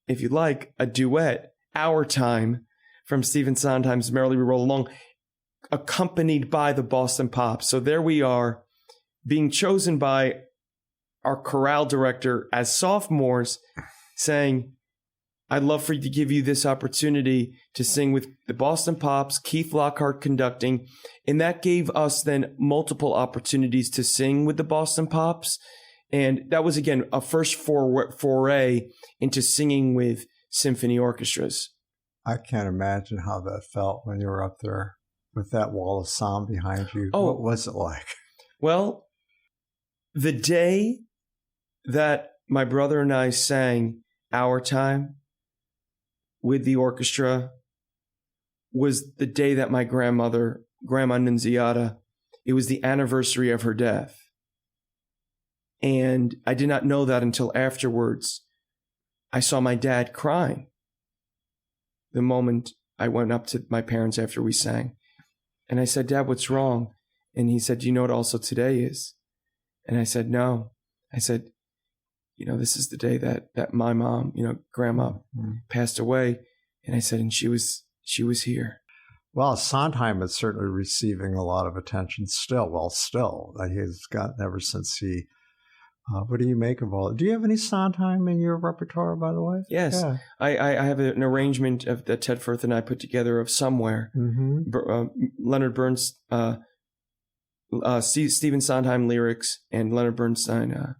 if you like, a duet, Our Time, from Stephen Sondheim's Merrily We Roll Along, accompanied by the Boston Pops. So there we are, being chosen by our chorale director as sophomores, saying, I'd love for you to give you this opportunity to sing with the Boston Pops, Keith Lockhart conducting. And that gave us then multiple opportunities to sing with the Boston Pops. And that was, again, a first foray into singing with symphony orchestras. I can't imagine how that felt when you were up there with that wall of sound behind you. Oh. What was it like? Well, the day that my brother and I sang Our Time with the orchestra was the day that my Grandma Nunziata, it was the anniversary of her death. And I did not know that until afterwards. I saw my dad crying the moment I went up to my parents after we sang. And I said, Dad, what's wrong? And he said, do you know what also today is? And I said, no. I said, this is the day that my mom, Grandma passed away. And I said, and she was here. Well, Sondheim is certainly receiving a lot of attention still. Well, still. He's gotten ever since he... what do you make of all? Do you have any Sondheim in your repertoire, by the way? Yes. Yeah. I have an arrangement that Ted Firth and I put together of Somewhere. Mm-hmm. Leonard Bernstein, Stephen Sondheim lyrics, and Leonard Bernstein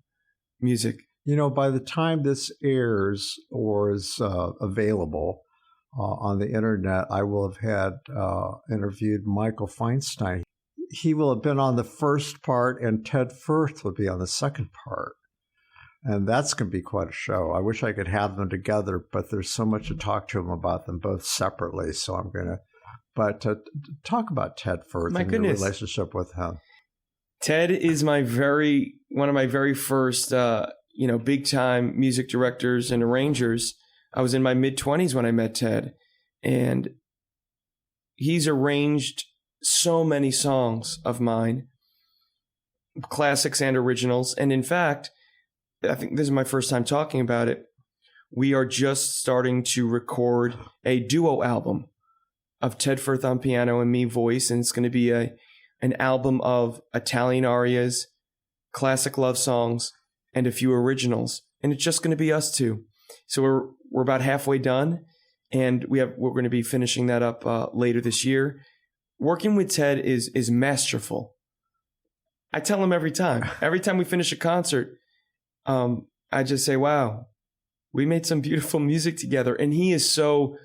music. By the time this airs or is available on the internet, I will have had interviewed Michael Feinstein. He will have been on the first part, and Ted Firth will be on the second part. And that's going to be quite a show. I wish I could have them together, but there's so much to talk to him about them both separately. So I'm going to... But to talk about Ted Firth and your relationship with him. Ted is one of my very first, big time music directors and arrangers. I was in my mid-20s when I met Ted, and he's arranged so many songs of mine, classics and originals. And in fact, I think this is my first time talking about it. We are just starting to record a duo album of Ted Firth on piano and me voice. And it's going to be an album of Italian arias, classic love songs, and a few originals. And it's just going to be us two. So we're about halfway done, and we're going to be finishing that up later this year. Working with Ted is masterful. I tell him every time we finish a concert, I just say, wow, we made some beautiful music together. And he is so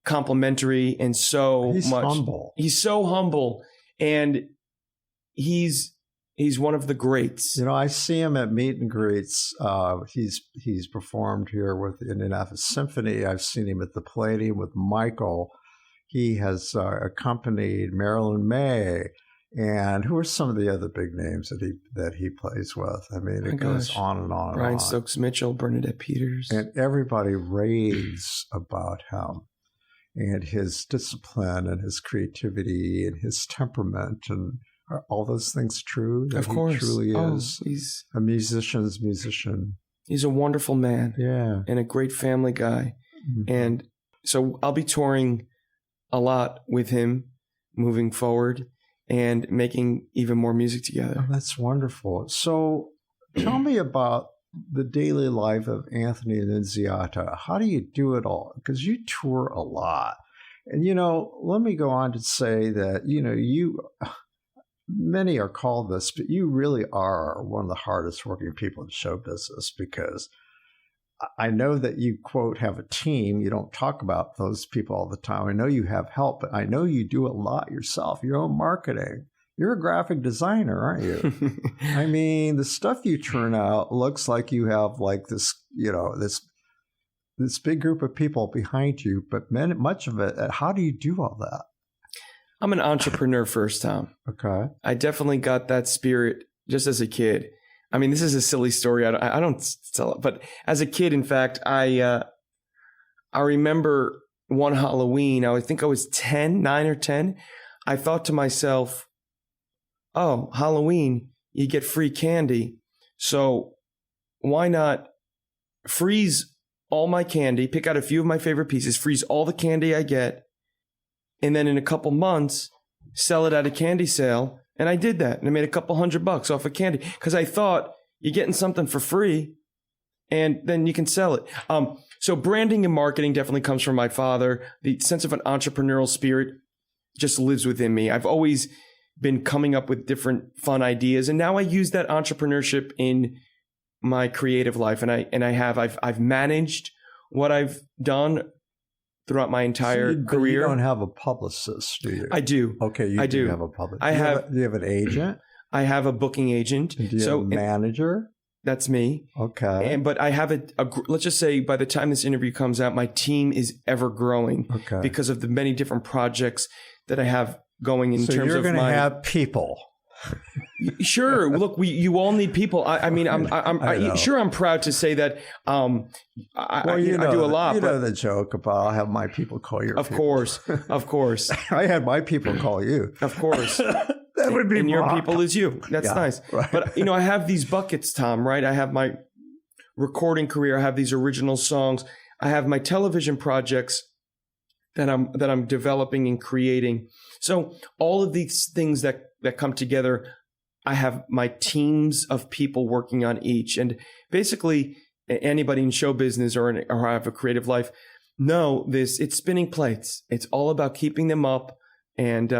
complimentary and he's humble. He's so humble, and he's one of the greats. I see him at meet and greets. He's performed here with the Indianapolis Symphony. I've seen him at the Palladium with Michael. He has accompanied Marilyn May, and who are some of the other big names that he plays with? I mean, it goes on and on. Brian and on. Stokes Mitchell, Bernadette Peters, and everybody raves about him and his discipline and his creativity and his temperament. And are all those things true? That of course, he truly is. He's a musician's musician. He's a wonderful man, and a great family guy. Mm-hmm. And so I'll be touring a lot with him moving forward and making even more music together. Oh, that's wonderful. So tell me about the daily life of Anthony Nunziata. How do you do it all? Because you tour a lot. And, let me go on to say that, many are called this, but you really are one of the hardest working people in show business, because I know that you, quote, have a team. You don't talk about those people all the time. I know you have help, but I know you do a lot yourself, your own marketing. You're a graphic designer, aren't you? I mean, the stuff you turn out looks like you have like this, this big group of people behind you, but much of it, how do you do all that? I'm an entrepreneur first, Tom. Okay. I definitely got that spirit just as a kid. I mean, this is a silly story. I don't tell it, but as a kid, in fact, I remember one Halloween. I think I was 9 or 10. I thought to myself, "Oh, Halloween, you get free candy. So why not freeze all my candy, pick out a few of my favorite pieces, freeze all the candy I get, and then in a couple months, sell it at a candy sale." And I did that, and I made a couple $100 off of candy, because I thought you're getting something for free, and then you can sell it. So branding and marketing definitely comes from my father. The sense of an entrepreneurial spirit just lives within me. I've always been coming up with different fun ideas, and now I use that entrepreneurship in my creative life. And I've managed what I've done throughout my entire career. You don't have a publicist, do you? I do. Okay, you do have a publicist. Do you have an agent? I have a booking agent. And do you have a manager? That's me. Okay. But I have let's just say by the time this interview comes out, my team is ever growing because of the many different projects that I have going in terms of my... So you're going to have people. Sure. Look, you all need people. I'm proud to say that. I do a lot. You know the joke about I'll have my people call your people. Of course. I had my people call you. Of course. That would be and your people is you. That's nice. Right. But I have these buckets, Tom. Right? I have my recording career. I have these original songs. I have my television projects that I'm developing and creating. So all of these things that come together, I have my teams of people working on each. And basically, anybody in show business or have a creative life know this. It's spinning plates. It's all about keeping them up and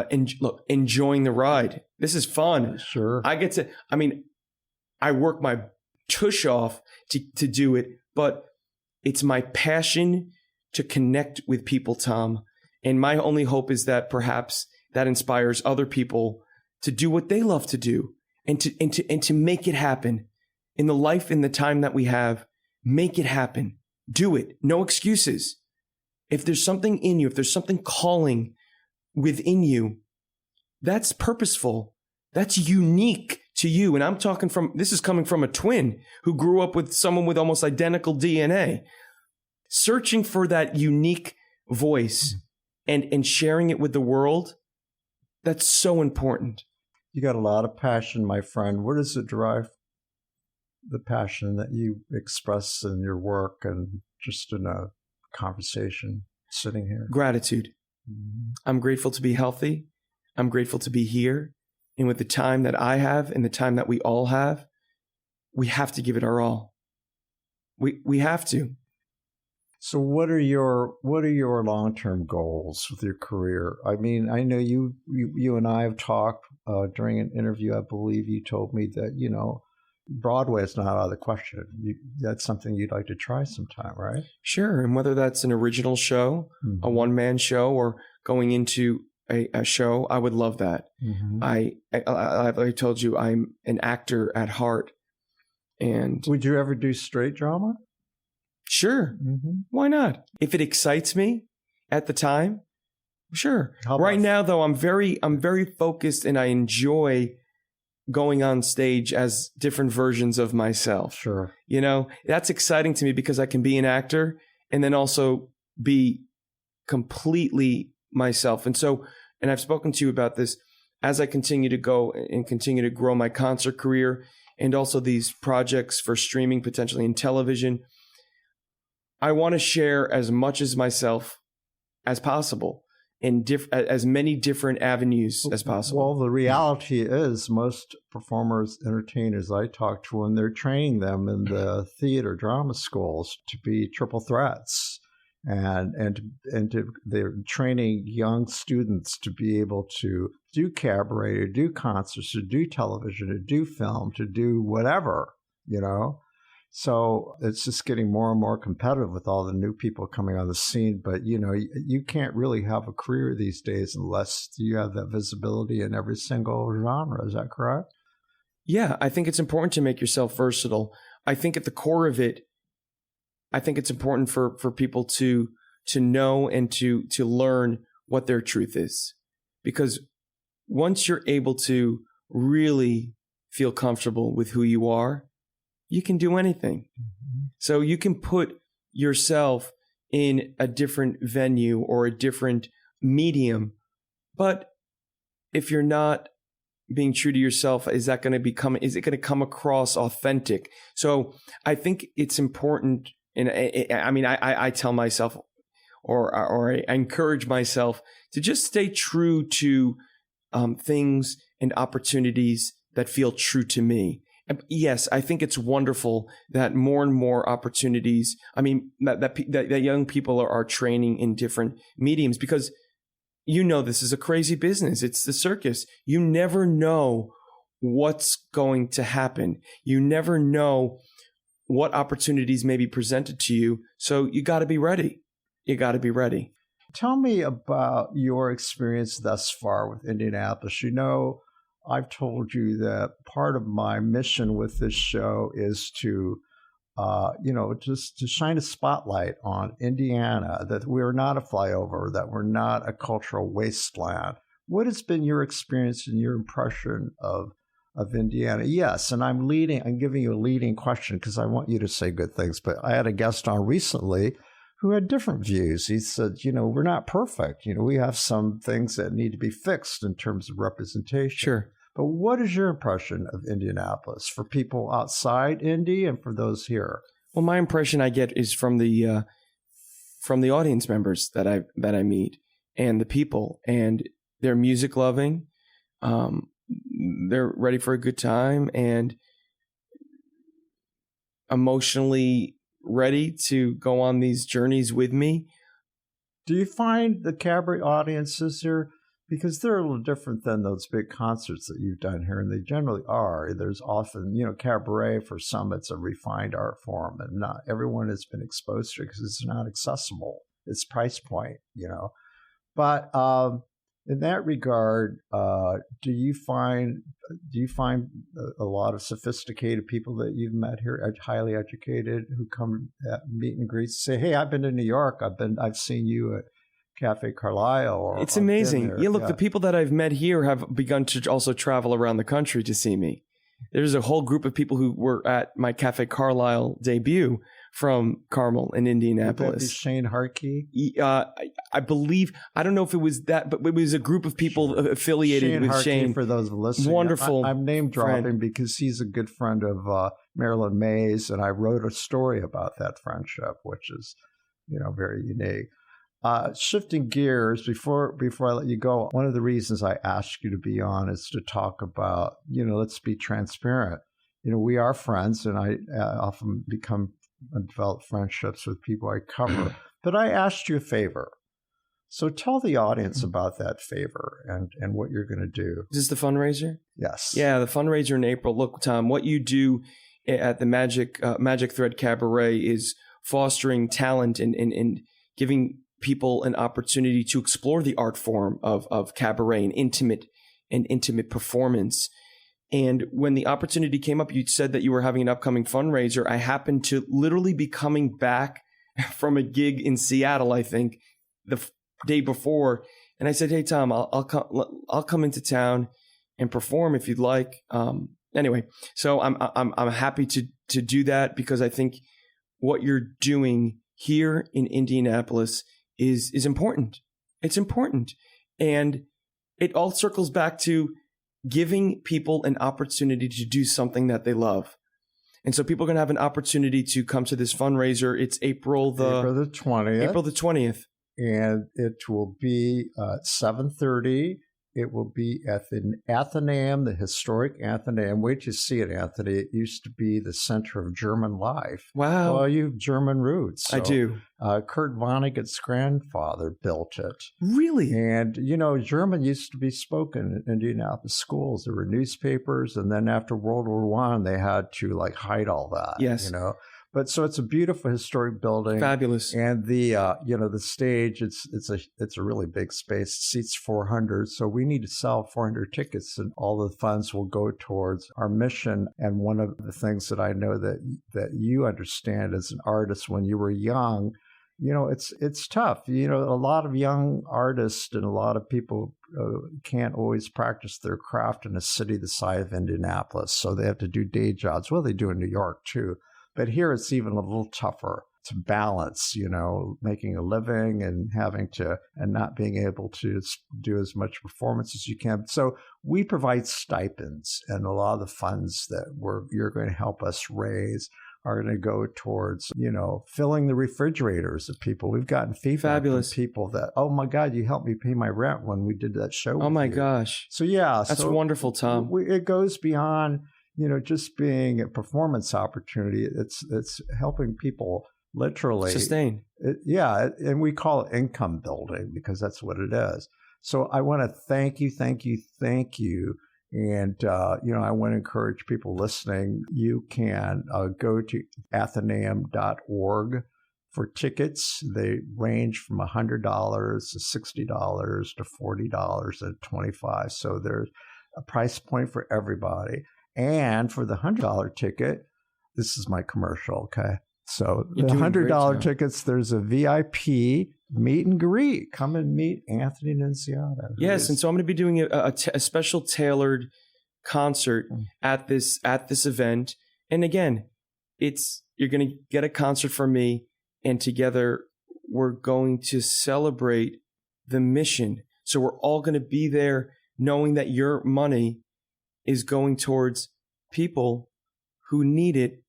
enjoying the ride. This is fun. Sure. I work my tush off to do it, but it's my passion to connect with people, Tom. And my only hope is that perhaps that inspires other people to do what they love to do and to make it happen in the life, in the time that we have. Make it happen. Do it. No excuses. If there's something in you, if there's something calling within you, that's purposeful. That's unique to you. And this is coming from a twin who grew up with someone with almost identical DNA. Searching for that unique voice and sharing it with the world, that's so important. You got a lot of passion, my friend. Where does it derive, the passion that you express in your work and just in a conversation sitting here? Gratitude. Mm-hmm. I'm grateful to be healthy. I'm grateful to be here. And with the time that I have and the time that we all have, we have to give it our all. We have to. So what are your long-term goals with your career? I mean, I know you and I have talked during an interview. I believe you told me that, Broadway is not out of the question. That's something you'd like to try sometime, right? Sure. And whether that's an original show, mm-hmm. a one-man show, or going into a show, I would love that. Mm-hmm. I told you, I'm an actor at heart. And would you ever do straight drama? Sure. Mm-hmm. Why not? If it excites me at the time, sure. Right now, though, I'm very focused and I enjoy going on stage as different versions of myself. Sure. That's exciting to me because I can be an actor and then also be completely myself. And I've spoken to you about this as I continue to go and continue to grow my concert career and also these projects for streaming potentially in television. I want to share as much as myself as possible in as many different avenues as possible. Well, the reality is most performers, entertainers I talk to, when they're training them in the theater drama schools to be triple threats, and they're training young students to be able to do cabaret, to do concerts, to do television, to do film, to do whatever, So it's just getting more and more competitive with all the new people coming on the scene. But, you can't really have a career these days unless you have that visibility in every single genre. Is that correct? Yeah, I think it's important to make yourself versatile. I think at the core of it, I think it's important for people to know and to learn what their truth is. Because once you're able to really feel comfortable with who you are, you can do anything. Mm-hmm. So you can put yourself in a different venue or a different medium. But if you're not being true to yourself, is it going to come across authentic? So I think it's important. And I tell myself or I encourage myself to just stay true to things and opportunities that feel true to me. Yes, I think it's wonderful that more and more opportunities. I mean, that young people are training in different mediums, because this is a crazy business. It's the circus. You never know what's going to happen. You never know what opportunities may be presented to you. So you got to be ready. You got to be ready. Tell me about your experience thus far with Indianapolis. I've told you that part of my mission with this show is to, just to shine a spotlight on Indiana, that we're not a flyover, that we're not a cultural wasteland. What has been your experience and your impression of Indiana? Yes, and I'm giving you a leading question because I want you to say good things, but I had a guest on recently who had different views. He said, we're not perfect. We have some things that need to be fixed in terms of representation. Sure. But what is your impression of Indianapolis for people outside Indy and for those here? Well, my impression I get is from the audience members that I meet, and the people, and they're music loving. They're ready for a good time and emotionally ready to go on these journeys with me. Do you find the cabaret audiences here, because they're a little different than those big concerts that you've done here, and they generally are. There's often, cabaret for some, it's a refined art form, and not everyone has been exposed to it because it's not accessible. It's price point, But in that regard, do you find a lot of sophisticated people that you've met here, highly educated, who come at meet and greets, say, "Hey, I've been to New York. I've seen you at Cafe Carlisle." It's amazing. Yeah, look, the people that I've met here have begun to also travel around the country to see me. There's a whole group of people who were at my Cafe Carlisle debut from Carmel in Indianapolis. Would that be Shane Harkey? I believe, I don't know if it was that, but it was a group of people affiliated with Harkey, Shane. For those listening, wonderful. I'm name dropping friend. because he's a good friend of Marilyn Mays, and I wrote a story about that friendship, which is, very unique. Shifting gears, before I let you go, one of the reasons I asked you to be on is to talk about, let's be transparent. We are friends, and I often develop friendships with people I cover. But I asked you a favor. So tell the audience about that favor and what you're going to do. Is this the fundraiser? Yes. Yeah, the fundraiser in April. Look, Tom, what you do at the Magic Thread Cabaret is fostering talent and giving people an opportunity to explore the art form of cabaret and intimate performance. And when the opportunity came up, you said that you were having an upcoming fundraiser. I happened to literally be coming back from a gig in Seattle, I think, the day before, and I said, "Hey, Tom, I'll come into town and perform if you'd like." Anyway, so I'm happy to do that, because I think what you're doing here in Indianapolis is important. It's important. And it all circles back to giving people an opportunity to do something that they love. And so people are going to have an opportunity to come to this fundraiser. It's April the 20th. April the 20th. And it will be 7:30. It will be at the Athenaeum, the historic Athenaeum. Wait till you see it, Anthony. It used to be the center of German life. Wow. Well, you have German roots. So, I do. Kurt Vonnegut's grandfather built it. Really? And, German used to be spoken in Indianapolis schools. There were newspapers. And then after World War I, they had to hide all that. Yes. But so it's a beautiful historic building. Fabulous. And the the stage, it's a really big space. It seats 400. So we need to sell 400 tickets, and all the funds will go towards our mission. And one of the things that I know that you understand as an artist, when you were young, it's tough. A lot of young artists and a lot of people can't always practice their craft in a city the size of Indianapolis. So they have to do day jobs. Well, they do in New York too. But here it's even a little tougher to balance, making a living and and not being able to do as much performance as you can. So we provide stipends, and a lot of the funds that you're going to help us raise are going to go towards, filling the refrigerators of people. We've gotten feedback from people that, "Oh my God, you helped me pay my rent when we did that show." Oh my gosh. So yeah. That's wonderful, Tom. It goes beyond, just being a performance opportunity, it's helping people literally sustain. And we call it income building because that's what it is. So I want to thank you. And, I want to encourage people listening. You can go to athenaeum.org for tickets. They range from $100 to $60 to $40 and $25. So there's a price point for everybody. And for the $100 ticket, this is my commercial, okay? So the $100 tickets, there's a VIP meet and greet. Come and meet Anthony Nunziata. Yes, and so I'm going to be doing a special tailored concert at this event. And again, you're going to get a concert from me, and together we're going to celebrate the mission. So we're all going to be there knowing that your money is going towards people who need it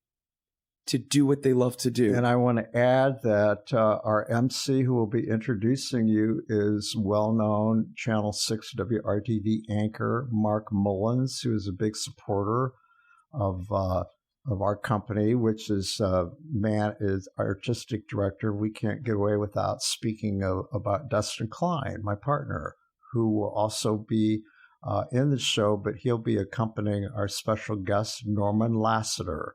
to do what they love to do. And I want to add that our MC who will be introducing you is well-known Channel 6 WRTV anchor Mark Mullins, who is a big supporter of our company, which is artistic director. We can't get away without speaking about Dustin Klein, my partner, who will also be in the show, but he'll be accompanying our special guest, Norman Lasseter,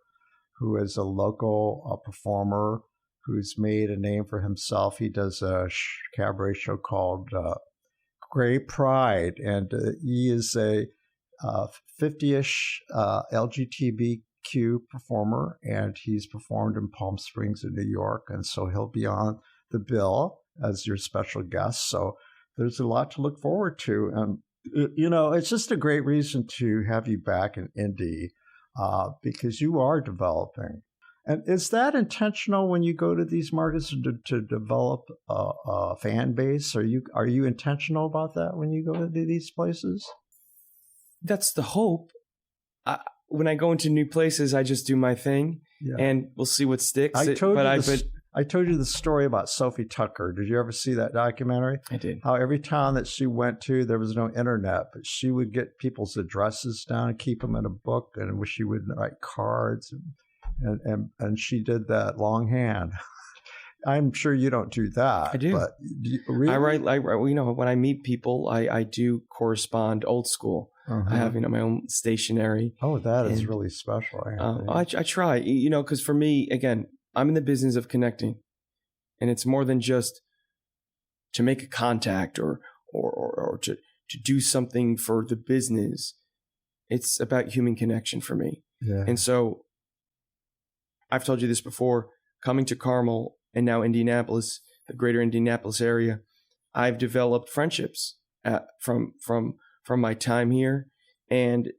who is a local performer who's made a name for himself. He does a cabaret show called Gray Pride, and he is a 50-ish LGBTQ performer, and he's performed in Palm Springs in New York, and so he'll be on the bill as your special guest. So there's a lot to look forward to. And, it's just a great reason to have you back in Indy. Because you are developing. And is that intentional when you go to these markets to develop a fan base? Are you intentional about that when you go to these places? That's the hope. When I go into new places, I just do my thing, and we'll see what sticks. I told you the story about Sophie Tucker. Did you ever see that documentary? I did. How every town that she went to, there was no internet, but she would get people's addresses down and keep them in a book, and she would write cards, and she did that longhand. I'm sure you don't do that. I do. But really? I write. When I meet people, I do correspond old school. Uh-huh. I have my own stationery. Oh, that is really special. I try, because for me, again, I'm in the business of connecting, and it's more than just to make a contact or to do something for the business. It's about human connection for me. Yeah. And so I've told you this before, coming to Carmel and now Indianapolis, the greater Indianapolis area, I've developed friendships from my time here. And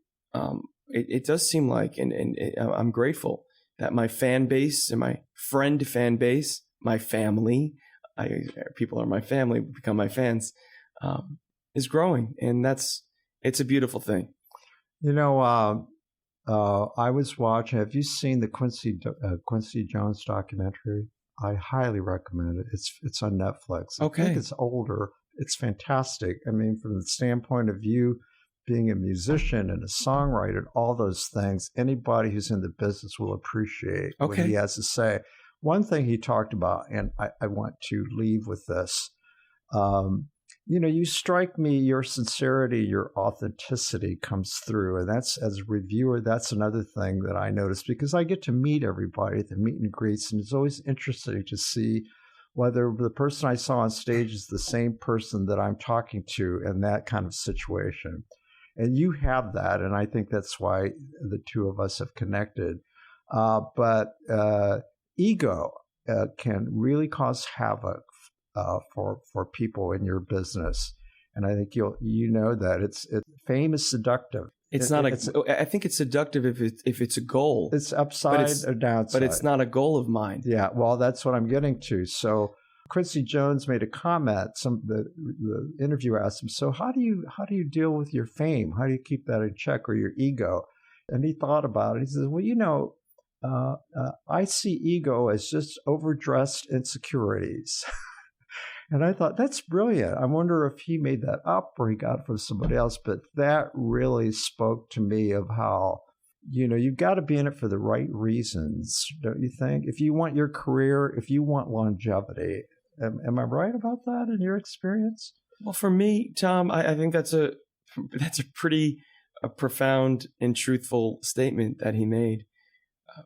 it does seem like, and I'm grateful that my fan base and my friend fan base, my family, people are my family, become my fans, is growing. And it's a beautiful thing. I was watching, have you seen the Quincy Jones documentary? I highly recommend it. It's on Netflix. Okay. I think it's older. It's fantastic. I mean, from the standpoint of you being a musician and a songwriter and all those things, anybody who's in the business will appreciate what he has to say. One thing he talked about, and I want to leave with this, you strike me, your sincerity, your authenticity comes through. And that's, as a reviewer, that's another thing that I notice, because I get to meet everybody at the meet and greets, and it's always interesting to see whether the person I saw on stage is the same person that I'm talking to in that kind of situation. And you have that, and I think that's why the two of us have connected. But ego can really cause havoc for people in your business, and I think you know that fame is seductive. I think it's seductive if it's a goal. It's upside or downside, but it's not a goal of mine. Yeah, well, that's what I'm getting to. So Quincy Jones made a comment. The interviewer asked him, "So how do you deal with your fame? How do you keep that in check, or your ego?" And he thought about it. He says, "Well, I see ego as just overdressed insecurities." And I thought, that's brilliant. I wonder if he made that up or he got it from somebody else. But that really spoke to me of how you've got to be in it for the right reasons, don't you think? If you want your career, if you want longevity, am I right about that in your experience? Well, for me, Tom, I think that's a pretty profound and truthful statement that he made.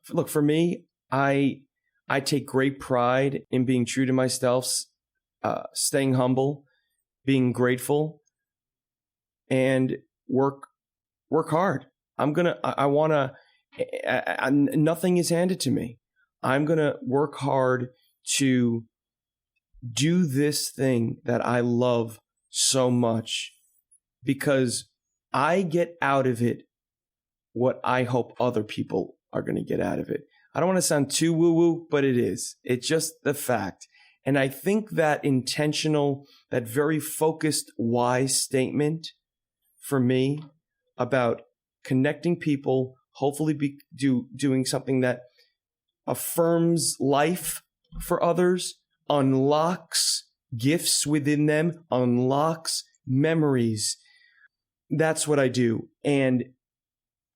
Look, for me, I take great pride in being true to myself, staying humble, being grateful, and work hard. Nothing is handed to me. I'm going to work hard to do this thing that I love so much, because I get out of it what I hope other people are going to get out of it. I don't want to sound too woo-woo, but it is. It's just the fact. And I think that intentional, that very focused, wise statement for me about connecting people, hopefully doing something that affirms life for others, unlocks gifts within them, unlocks memories. That's what I do. And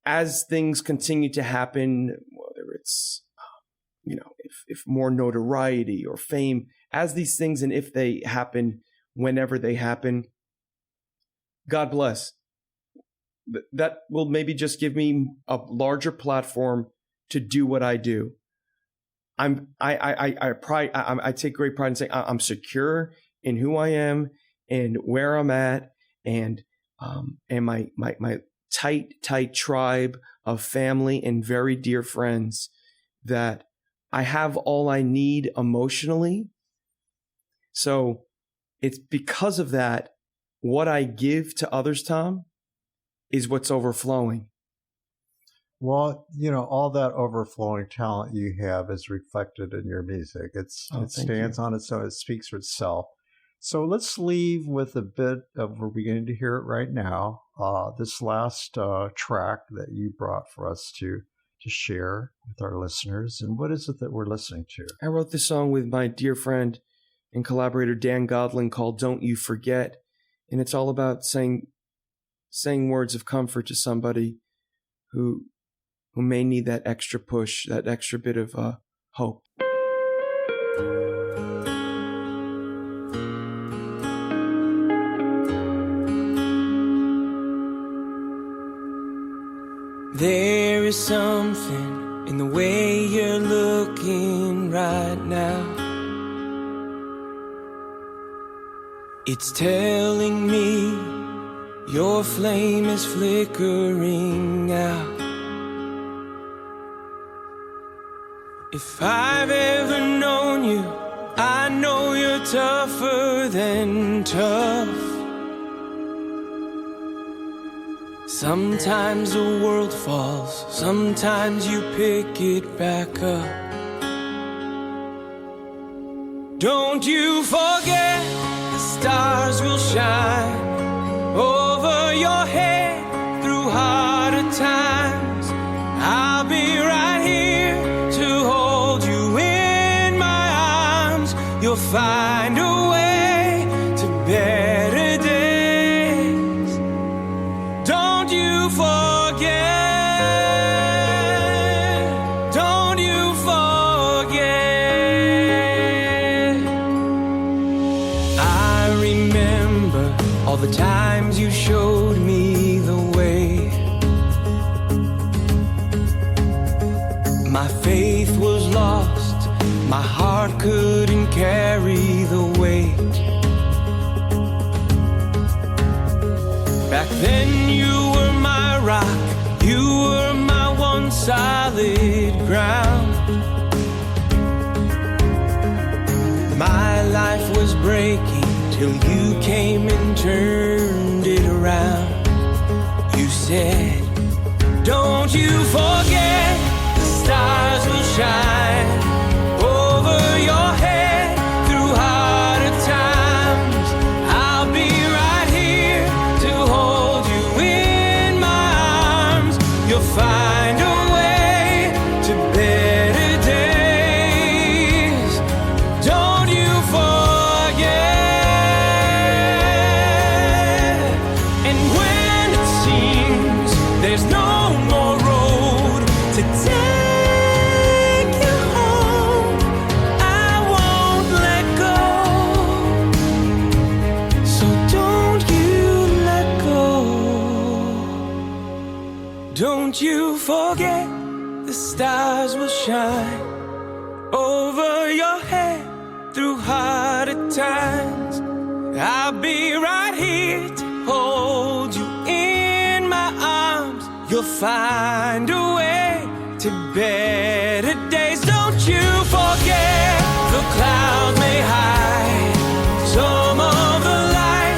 as things continue to happen, whether it's, if more notoriety or fame, as these things, and if they happen, whenever they happen, God bless. That will maybe just give me a larger platform to do what I do. I take great pride in saying I'm secure in who I am and where I'm at, and my tight tribe of family and very dear friends, that I have all I need emotionally. So it's because of that, what I give to others, Tom, is what's overflowing. Well, all that overflowing talent you have is reflected in your music. It stands on its own. It speaks for itself. So let's leave with a bit of, we're beginning to hear it right now, this last track that you brought for us to share with our listeners. And what is it that we're listening to? I wrote this song with my dear friend and collaborator Dan Godlin called Don't You Forget. And it's all about saying words of comfort to somebody who may need that extra push, that extra bit of hope. There is something in the way you're looking right now. It's telling me your flame is flickering out. If I've ever known you, I know you're tougher than tough. Sometimes the world falls, sometimes you pick it back up. Don't you forget, the stars will shine over your head through harder times. I'll be right here to hold you in my arms. You'll find a way to better days. Don't you forget, don't you forget. I remember all the times you showed me the way. My faith was lost, my heart couldn't carry the weight. Back then you were my rock, you were my one solid ground. My life was breaking till you came and turned it around. You said, don't you forget, the stars will shine over your head through harder times. I'll be right here to hold you in my arms. You'll find a way to better days. Don't you forget. And when it seems there's no more road, forget, the stars will shine over your head through harder times. I'll be right here to hold you in my arms. You'll find a way to better days. Don't you forget, the clouds may hide some of the light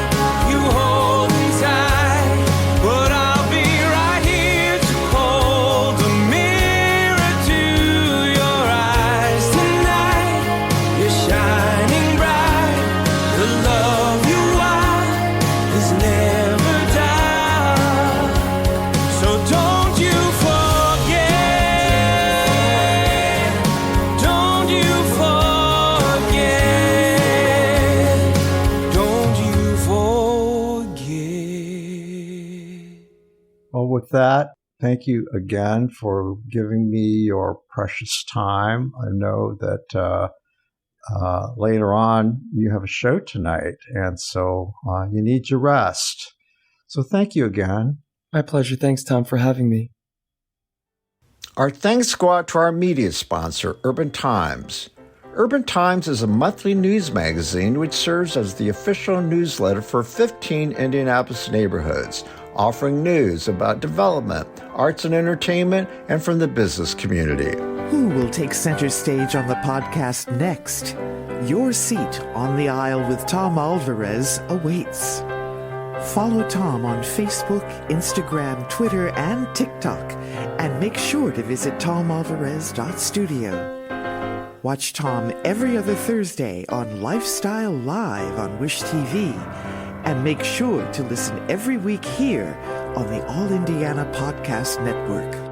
you hold inside, but I'll be right here to hold the mirror to your eyes tonight. You're shining bright. The love you are is never dark. So don't you forget. Don't you forget. Don't you forget. Well, with that, thank you again for giving me your precious time. I know that later on you have a show tonight, and so you need your rest. So thank you again. My pleasure. Thanks, Tom, for having me. Our thanks go out to our media sponsor, Urban Times. Urban Times is a monthly news magazine which serves as the official newsletter for 15 Indianapolis neighborhoods, offering news about development, arts and entertainment, and from the business community. Who will take center stage on the podcast next? Your seat on the aisle with Tom Alvarez awaits. Follow Tom on Facebook, Instagram, Twitter, and TikTok, and make sure to visit tomalvarez.studio. Watch Tom every other Thursday on Lifestyle Live on Wish TV, and make sure to listen every week here on the All Indiana Podcast Network.